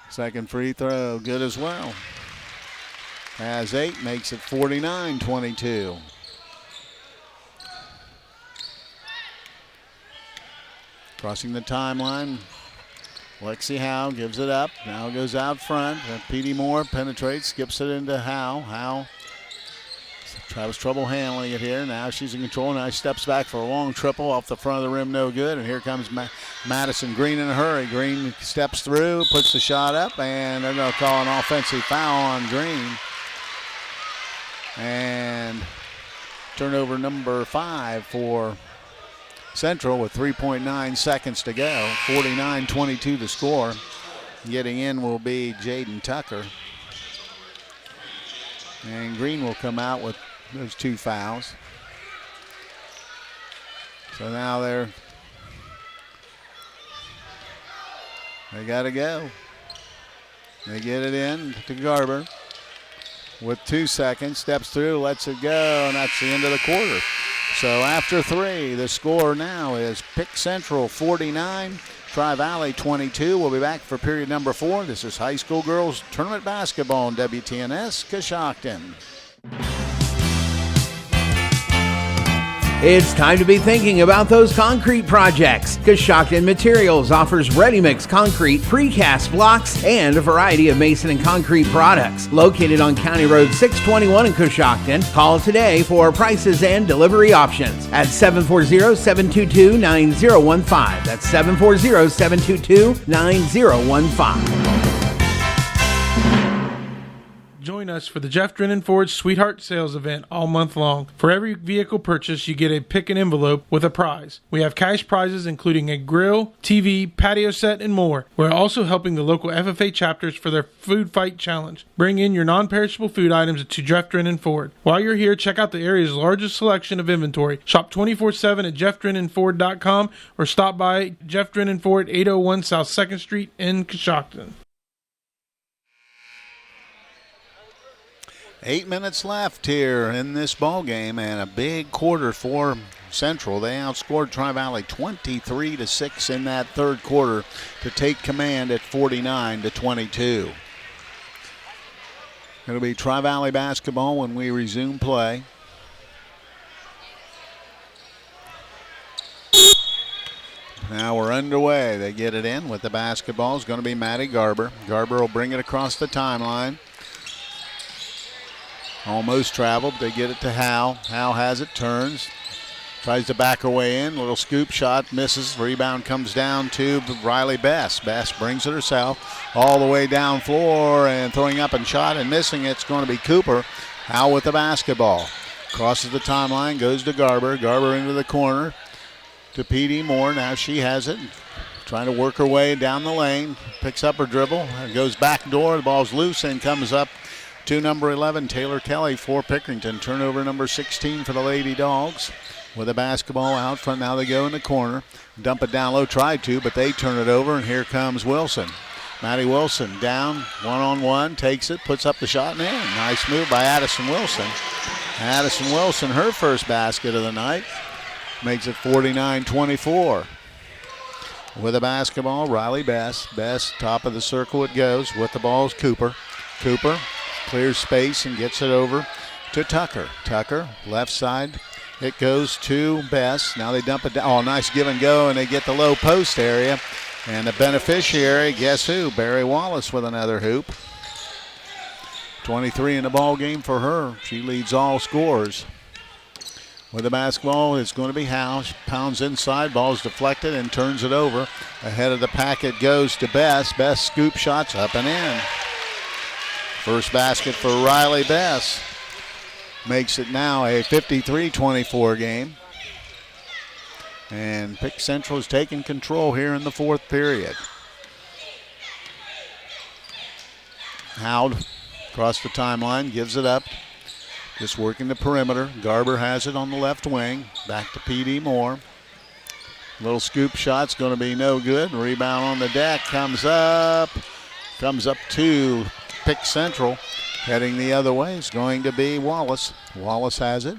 Second free throw, good as well. Has 8, makes it 49-22. Crossing the timeline, Lexi Howe gives it up. Now goes out front. Petey Moore penetrates, skips it into Howe. Howe has trouble handling it here. Now she's in control. Now she steps back for a long triple off the front of the rim, no good. And here comes Madison Green in a hurry. Green steps through, puts the shot up, and they're going to call an offensive foul on Green. And turnover number 5 for Central with 3.9 seconds to go. 49-22 the score. Getting in will be Jaden Tucker. And Green will come out with those 2 fouls. So now they got to go. They get it in to Garber with 2 seconds. Steps through, lets it go, and that's the end of the quarter. So after 3, the score now is Pick Central 49, Tri-Valley 22. We'll be back for period number 4. This is high school girls tournament basketball on WTNS Coshocton. It's time to be thinking about those concrete projects. Coshocton Materials offers ready-mix concrete, precast blocks, and a variety of mason and concrete products. Located on County Road 621 in Coshocton, call today for prices and delivery options at 740-722-9015. That's 740-722-9015. Join us for the Jeff Drennan Ford Sweetheart Sales Event all month long. For every vehicle purchase, you get a pick and envelope with a prize. We have cash prizes including a grill, TV, patio set, and more. We're also helping the local FFA chapters for their Food Fight Challenge. Bring in your non-perishable food items to Jeff Drennan Ford. While you're here, check out the area's largest selection of inventory. Shop 24/7 at JeffDrennanFord.com or stop by Jeff Drennan Ford, 801 South 2nd Street in Coshocton. 8 minutes left here in this ball game, and a big quarter for Central. They outscored Tri-Valley 23-6 in that third quarter to take command at 49-22. It'll be Tri-Valley basketball when we resume play. Now we're underway. They get it in with the basketball. It's going to be Maddie Garber. Garber will bring it across the timeline. Almost traveled. They get it to Howe. Howe has it, turns. Tries to back her way in. Little scoop shot, misses. Rebound comes down to Riley Best. Best brings it herself all the way down floor and throwing up and shot and missing. It's going to be Cooper. Howe with the basketball. Crosses the timeline, goes to Garber. Garber into the corner to Petey Moore. Now she has it. Trying to work her way down the lane. Picks up her dribble. Goes back door. The ball's loose and comes up to number 11, Taylor Kelly for Pickerington. Turnover number 16 for the Lady Dogs. With a basketball out front, now they go in the corner. Dump it down low, tried to, but they turn it over, and here comes Wilson. Maddie Wilson down, one-on-one, takes it, puts up the shot, and in. Nice move by Addison Wilson. Addison Wilson, her first basket of the night, makes it 49-24. with the basketball, Riley Bess. Bess, top of the circle it goes. With the ball is Cooper. Cooper clears space and gets it over to Tucker. Tucker, left side. It goes to Bess. Now they dump it down. Oh, nice give and go, and they get the low post area. And the beneficiary, guess who? Barry Wallace with another hoop. 23 in the ball game for her. She leads all scores. With the basketball, it's going to be Howe. She pounds inside. Ball's deflected and turns it over. Ahead of the pack it goes to Bess. Bess scoop shots up and in. First basket for Riley Bess. Makes it now a 53-24 game. And Pick Central is taking control here in the fourth period. Howe across the timeline, gives it up. Just working the perimeter. Garber has it on the left wing. Back to P.D. Moore. Little scoop shot's going to be no good. Rebound on the deck. Comes up to Pick Central. Heading the other way is going to be Wallace. Wallace has it.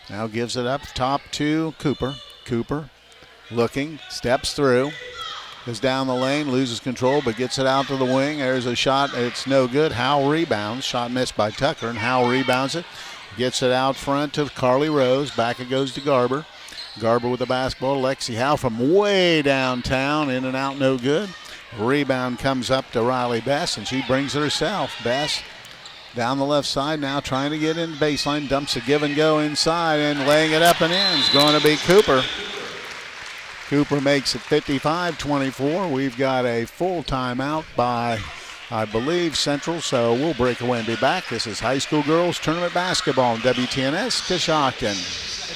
Now gives it up top to Cooper. Cooper looking, steps through. Goes down the lane, loses control, but gets it out to the wing. There's a shot. It's no good. Howe rebounds. Shot missed by Tucker, and Howe rebounds it. Gets it out front to Carly Rose. Back it goes to Garber. Garber with the basketball. Lexi Howe from way downtown. In and out, no good. Rebound comes up to Riley Bess, and she brings it herself. Bess down the left side now trying to get in the baseline. Dumps a give and go inside, and laying it up and in is going to be Cooper. Cooper makes it 55-24. We've got a full timeout by, I believe, Central, so we'll break away and be back. This is high school girls tournament basketball on WTNS Coshocton.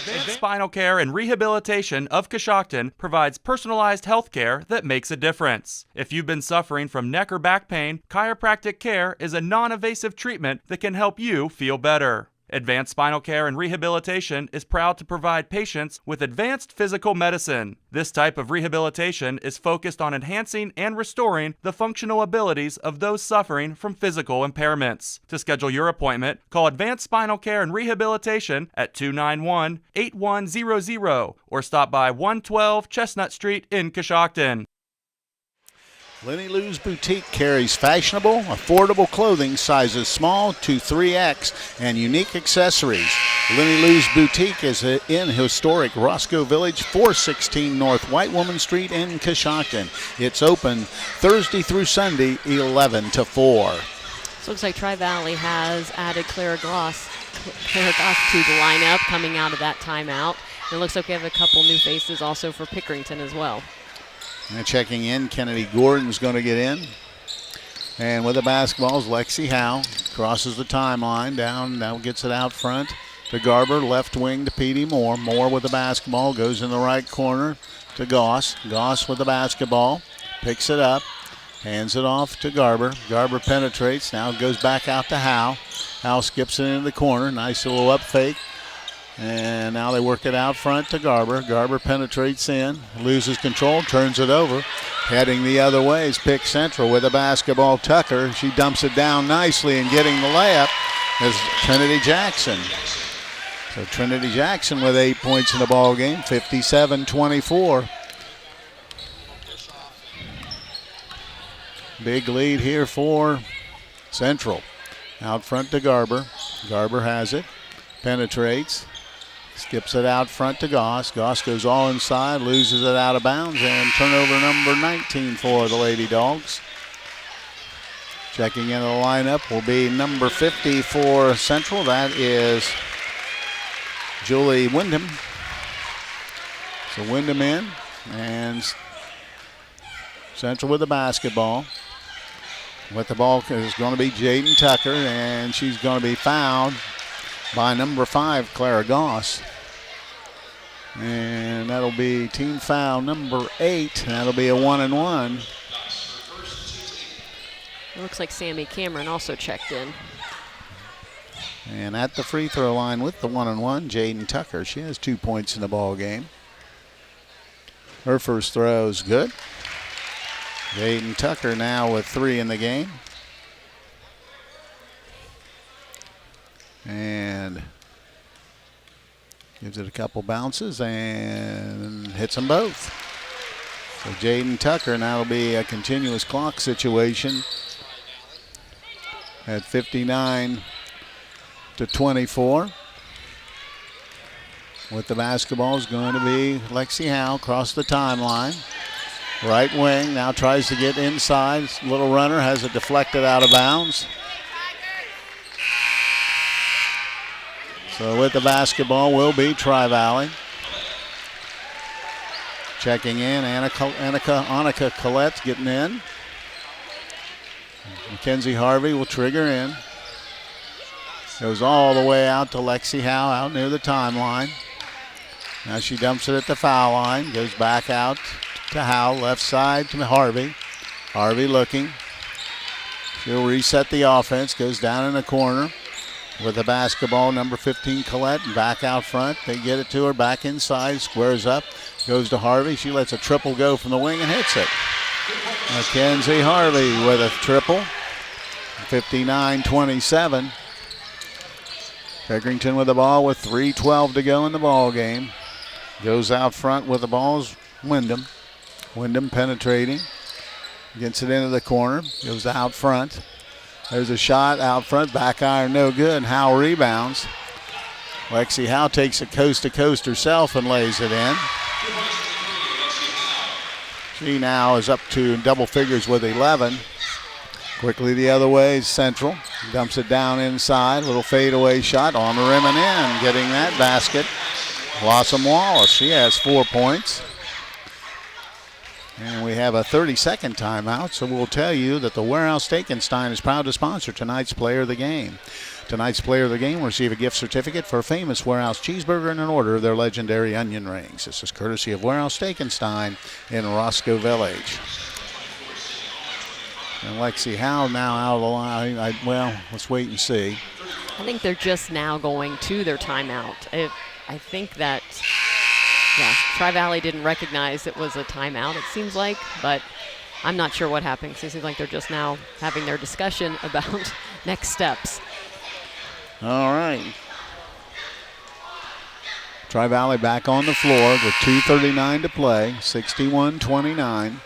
Advanced Spinal Care and Rehabilitation of Coshocton provides personalized health care that makes a difference. If you've been suffering from neck or back pain, chiropractic care is a non-invasive treatment that can help you feel better. Advanced Spinal Care and Rehabilitation is proud to provide patients with advanced physical medicine. This type of rehabilitation is focused on enhancing and restoring the functional abilities of those suffering from physical impairments. To schedule your appointment, call Advanced Spinal Care and Rehabilitation at 291-8100 or stop by 112 Chestnut Street in Coshocton. Lenny Lou's Boutique carries fashionable, affordable clothing sizes small to 3X and unique accessories. Lenny Lou's Boutique is in historic Roscoe Village, 416 North White Woman Street in Coshocton. It's open Thursday through Sunday, 11 to 4. This looks like Tri-Valley has added Clara Goss to the lineup coming out of that timeout. And it looks like we have a couple new faces also for Pickerington as well. And checking in, Kennedy Gordon's going to get in. And with the basketball is Lexi Howe. Crosses the timeline, down, now gets it out front to Garber, left wing to P.D. Moore. Moore with the basketball, goes in the right corner to Goss. Goss with the basketball, picks it up, hands it off to Garber. Garber penetrates, now goes back out to Howe. Howe skips it into the corner, nice little up fake. And now they work it out front to Garber. Garber penetrates in, loses control, turns it over. Heading the other way is Pick Central with the basketball. Tucker, she dumps it down nicely, and getting the layup is Trinity Jackson. So Trinity Jackson with 8 points in the ball game, 57-24. Big lead here for Central. Out front to Garber. Garber has it, penetrates. Skips it out front to Goss. Goss goes all inside, loses it out of bounds, and turnover number 19 for the Lady Dogs. Checking in the lineup will be number 50 for Central. That is Julie Wyndham. So Wyndham in, and Central with the basketball. With the ball is going to be Jaden Tucker, and she's going to be fouled by number 5, Clara Goss. And that'll be team foul number 8. That'll be a 1-and-1. It looks like Sammy Cameron also checked in. And at the free throw line with the 1-and-1, Jaden Tucker. She has 2 points in the ball game. Her first throw is good. Jaden Tucker now with 3 in the game. And gives it a couple bounces and hits them both. So Jaden Tucker, and that'll be a continuous clock situation at 59-24. With the basketball is going to be Lexi Howe across the timeline. Right wing now tries to get inside. Little runner has it deflected out of bounds. So with the basketball will be Tri-Valley. Checking in, Annika Collette getting in. Mackenzie Harvey will trigger in. Goes all the way out to Lexi Howe out near the timeline. Now she dumps it at the foul line. Goes back out to Howe, left side to Harvey. Harvey looking. She'll reset the offense. Goes down in the corner with the basketball. Number 15, Collette, back out front. They get it to her, back inside, squares up. Goes to Harvey. She lets a triple go from the wing and hits it. Mackenzie Harvey with a triple. 59-27. Pickerington with the ball with 3:12 to go in the ball game. Goes out front with the ball is Wyndham. Wyndham penetrating. Gets it into the corner. Goes out front. There's a shot out front. Back iron no good. Howe rebounds. Lexi Howe takes it coast to coast herself and lays it in. She now is up to double figures with 11. Quickly the other way, Central. Dumps it down inside. Little fadeaway shot on the rim and in. Getting that basket. Blossom Wallace, she has 4 points. And we have a 30-second timeout, so we'll tell you that the Warehouse Steak-N-Stein is proud to sponsor tonight's Player of the Game. Tonight's Player of the Game will receive a gift certificate for a famous Warehouse cheeseburger and an order of their legendary onion rings. This is courtesy of Warehouse Steak-N-Stein in Roscoe Village. And Lexi Howe now out of the line. Well, let's wait and see. I think they're just now going to their timeout. I think that, Tri-Valley didn't recognize it was a timeout, it seems like, but I'm not sure what happened. It seems like they're just now having their discussion about next steps. All right. Tri-Valley back on the floor with 2:39 to play, 61-29.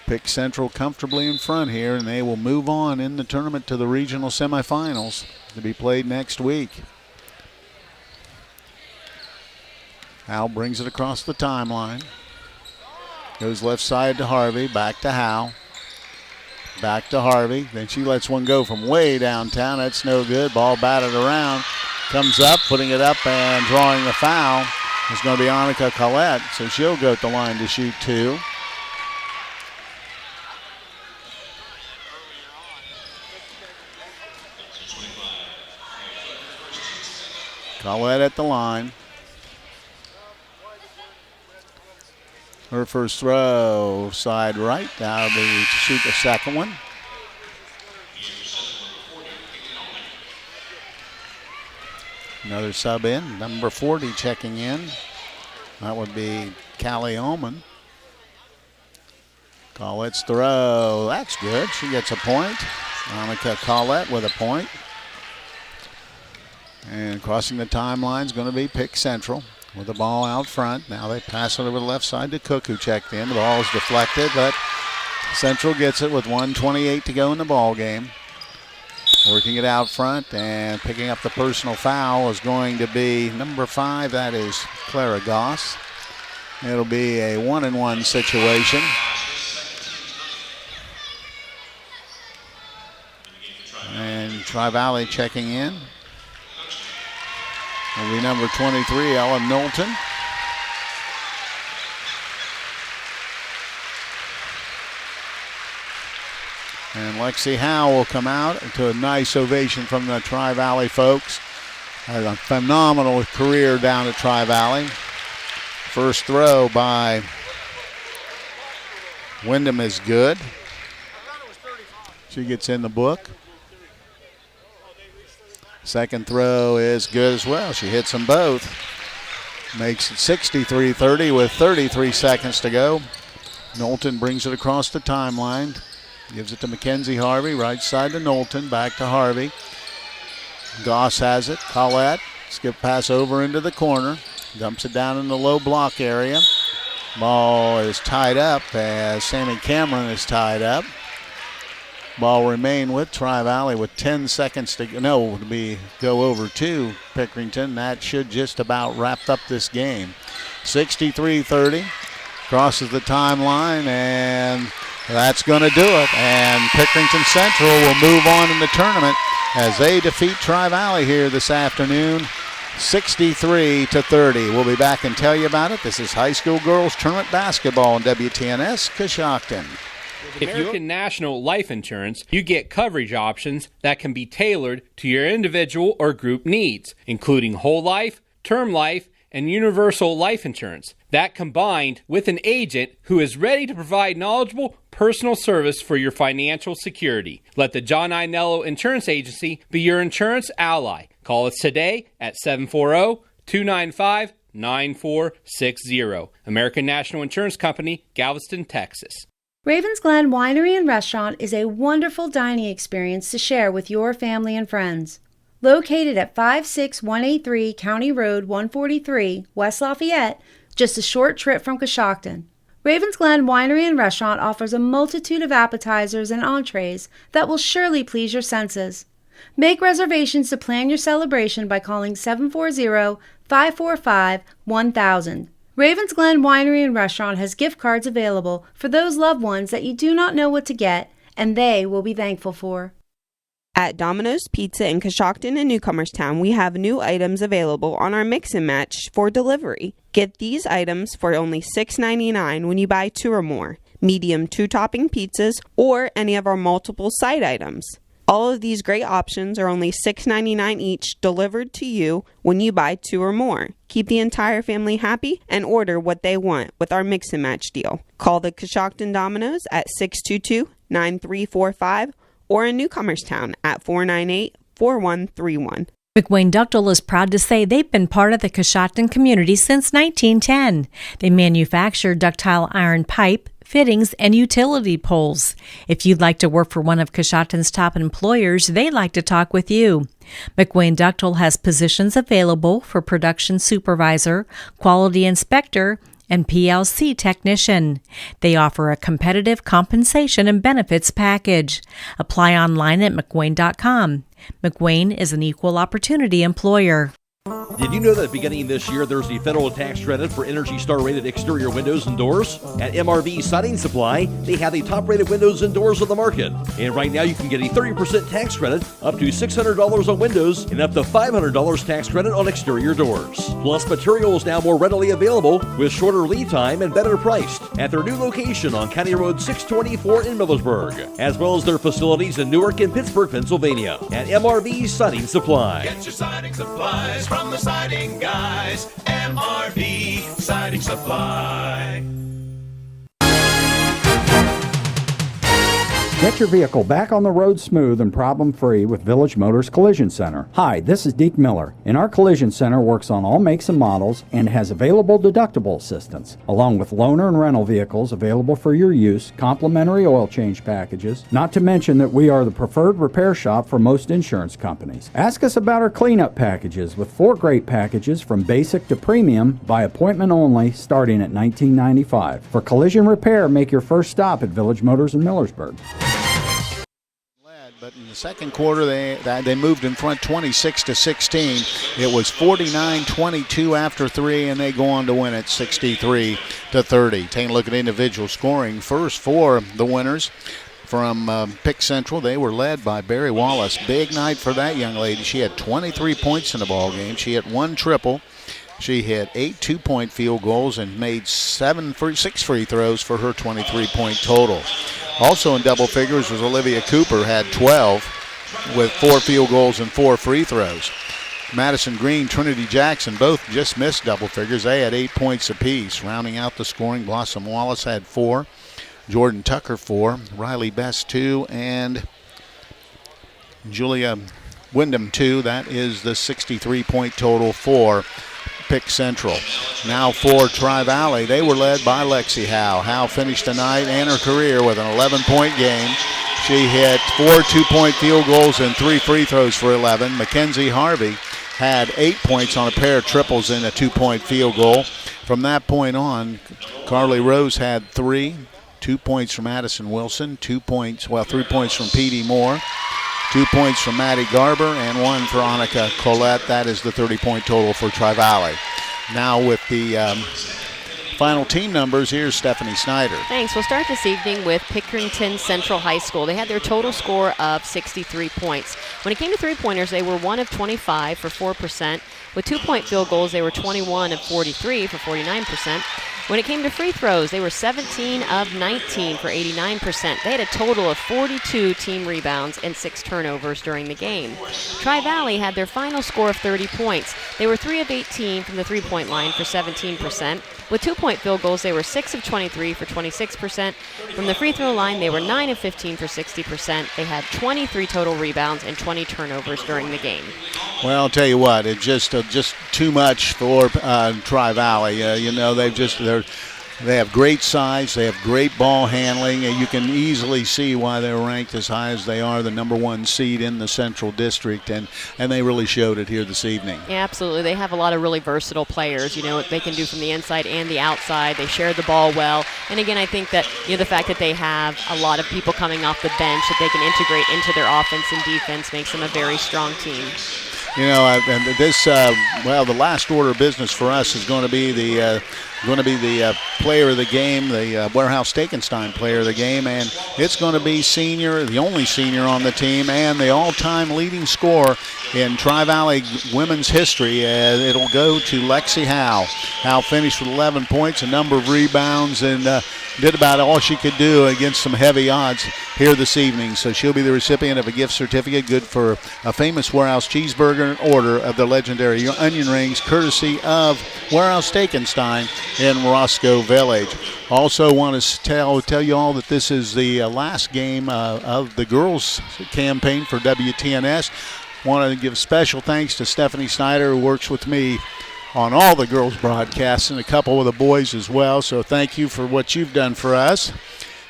Pick Central comfortably in front here, and they will move on in the tournament to the regional semifinals to be played next week. Howe brings it across the timeline. Goes left side to Harvey, back to Howe. Back to Harvey. Then she lets one go from way downtown. That's no good. Ball batted around. Comes up, putting it up and drawing the foul. It's going to be Annika Collette, so she'll go at the line to shoot 2. Collette at the line. Her first throw, side right. That'll be to shoot the second one. Another sub in. Number 40 checking in. That would be Callie Ullman. Collette's throw. That's good. She gets a point. Annika Collette with a point. And crossing the timeline is going to be Pick Central with the ball out front. Now they pass it over the left side to Cook, who checked in. The ball is deflected, but Central gets it with 1:28 to go in the ball game. Working it out front and picking up the personal foul is going to be number 5. That is Clara Goss. It'll be a 1-and-1 situation. And Tri-Valley checking in. Will be number 23, Ellen Knowlton. And Lexi Howe will come out to a nice ovation from the Tri-Valley folks. Had a phenomenal career down at Tri-Valley. First throw by Wyndham is good. She gets in the book. Second throw is good as well. She hits them both. Makes it 63-30 with 33 seconds to go. Knowlton brings it across the timeline. Gives it to Mackenzie Harvey. Right side to Knowlton. Back to Harvey. Goss has it. Collette. Skip pass over into the corner. Dumps it down in the low block area. Ball is tied up as Sammy Cameron is tied up. Ball remain with Tri-Valley with 10 seconds to go over to Pickerington. That should just about wrap up this game. 63-30. Crosses the timeline, and that's going to do it. And Pickerington Central will move on in the tournament as they defeat Tri-Valley here this afternoon, 63-30. We'll be back and tell you about it. This is high school girls tournament basketball on WTNS Coshocton. With American National Life Insurance, you get coverage options that can be tailored to your individual or group needs, including whole life, term life, and universal life insurance. That combined with an agent who is ready to provide knowledgeable personal service for your financial security. Let the John Inello Insurance Agency be your insurance ally. Call us today at 740-295-9460. American National Insurance Company, Galveston, Texas. Ravens Glen Winery and Restaurant is a wonderful dining experience to share with your family and friends. Located at 56183 County Road 143, West Lafayette, just a short trip from Coshocton. Ravens Glen Winery and Restaurant offers a multitude of appetizers and entrees that will surely please your senses. Make reservations to plan your celebration by calling 740-545-1000. Ravens Glen Winery and Restaurant has gift cards available for those loved ones that you do not know what to get, and they will be thankful for. At Domino's Pizza in Coshocton and Newcomerstown, we have new items available on our mix and match for delivery. Get these items for only $6.99 when you buy 2 or more, medium 2-topping pizzas, or any of our multiple side items. All of these great options are only $6.99 each, delivered to you when you buy 2 or more. Keep the entire family happy and order what they want with our mix and match deal. Call the Coshocton Domino's at 622-9345 or in Newcomerstown at 498-4131. McWayne Ductile is proud to say they've been part of the Coshocton community since 1910. They manufacture ductile iron pipe, fittings, and utility poles. If you'd like to work for one of Coshocton's top employers, they'd like to talk with you. McWayne Ductile has positions available for production supervisor, quality inspector, and PLC technician. They offer a competitive compensation and benefits package. Apply online at McWayne.com. McWayne is an equal opportunity employer. Did you know that beginning this year there's a federal tax credit for Energy Star rated exterior windows and doors? At MRV Siding Supply, they have the top rated windows and doors on the market. And right now you can get a 30% tax credit, up to $600 on windows, and up to $500 tax credit on exterior doors. Plus, material is now more readily available with shorter lead time and better priced at their new location on County Road 624 in Millersburg, as well as their facilities in Newark and Pittsburgh, Pennsylvania. At MRV Siding Supply. Get your siding supplies from the siding guys. MRV Siding Supply. Get your vehicle back on the road smooth and problem-free with Village Motors Collision Center. Hi, this is Deke Miller, and our Collision Center works on all makes and models and has available deductible assistance, along with loaner and rental vehicles available for your use, complimentary oil change packages, not to mention that we are the preferred repair shop for most insurance companies. Ask us about our cleanup packages with 4 great packages from basic to premium by appointment only starting at $19.95. For collision repair, make your first stop at Village Motors in Millersburg. But in the second quarter, they moved in front 26-16. It was 49-22 after 3, and they go on to win it 63-30. Taking a look at individual scoring first for the winners. From Pick Central, they were led by Barry Wallace. Big night for that young lady. She had 23 points in the ball game. She hit 1 triple. She hit 8 2-point field goals and made 6 free throws for her 23-point total. Also in double figures was Olivia Cooper, had 12 with 4 field goals and 4 free throws. Madison Green, Trinity Jackson both just missed double figures. They had 8 points apiece. Rounding out the scoring, Blossom Wallace had 4, Jordan Tucker 4, Riley Best 2, and Julia Wyndham 2. That is the 63-point total for Pick Central. Now for Tri-Valley, they were led by Lexi Howe. Howe finished the night and her career with an 11-point game. She hit 4 2-point field goals and 3 free throws for 11. Mackenzie Harvey had 8 points on a pair of triples and a 2-point field goal. From that point on, Carly Rose had 3. 2 points from Addison Wilson, 3 points from Petey Moore, 2 points from Maddie Garber, and 1 for Annika Colette. That is the 30-point total for Tri-Valley. Now with the final team numbers, here's Stephanie Snider. Thanks. We'll start this evening with Pickerington Central High School. They had their total score of 63 points. When it came to three-pointers, they were 1 of 25 for 4%. With 2-point field goals, they were 21 of 43 for 49%. When it came to free throws, they were 17 of 19 for 89%. They had a total of 42 team rebounds and 6 turnovers during the game. Tri-Valley had their final score of 30 points. They were 3 of 18 from the three-point line for 17%. With 2-point field goals, they were 6 of 23 for 26%. From the free throw line, they were 9 of 15 for 60%. They had 23 total rebounds and 20 turnovers during the game. Well, I'll tell you what, it's just too much for Tri-Valley. They have great size. They have great ball handling. And you can easily see why they're ranked as high as they are, the number 1 seed in the Central District, and they really showed it here this evening. Yeah, absolutely. They have a lot of really versatile players. You know what they can do from the inside and the outside. They share the ball well. And again, I think that the fact that they have a lot of people coming off the bench that they can integrate into their offense and defense makes them a very strong team. And this, the last order of business for us is going to be the player of the game, the Warehouse Stekenstein player of the game, and it's going to be the only senior on the team, and the all-time leading scorer in Tri-Valley women's history. It'll go to Lexi Howe. Howe finished with 11 points, a number of rebounds, and did about all she could do against some heavy odds here this evening. So she'll be the recipient of a gift certificate, good for a famous Warehouse cheeseburger and order of the legendary onion rings, courtesy of Warehouse Stekenstein in Roscoe Village. Also want to tell you all that this is the last game of the girls campaign for WTNS. Want to give special thanks to Stephanie Snider, who works with me on all the girls' broadcasts and a couple of the boys as well. So thank you for what you've done for us.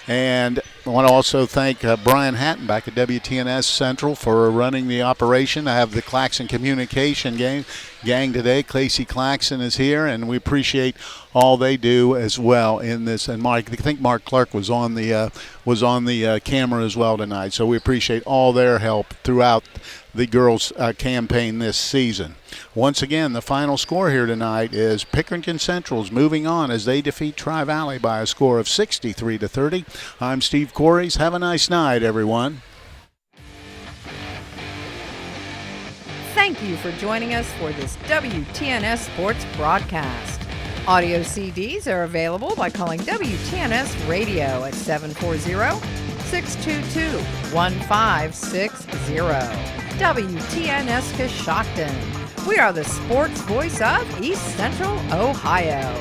And I want to also thank Brian Hatton back at WTNS Central for running the operation. I have the Claxon Communication gang today. Casey Claxon is here, and we appreciate all they do as well in this. And I think Mark Clark was on the camera as well tonight. So we appreciate all their help throughout the girls' campaign this season. Once again, the final score here tonight is Pickerington Central's moving on as they defeat Tri-Valley by a score of 63-30. I'm Steve Corries. Have a nice night, everyone. Thank you for joining us for this WTNS Sports broadcast. Audio CDs are available by calling WTNS Radio at 740-622-1560. WTNS Coshocton. We are the sports voice of East Central Ohio.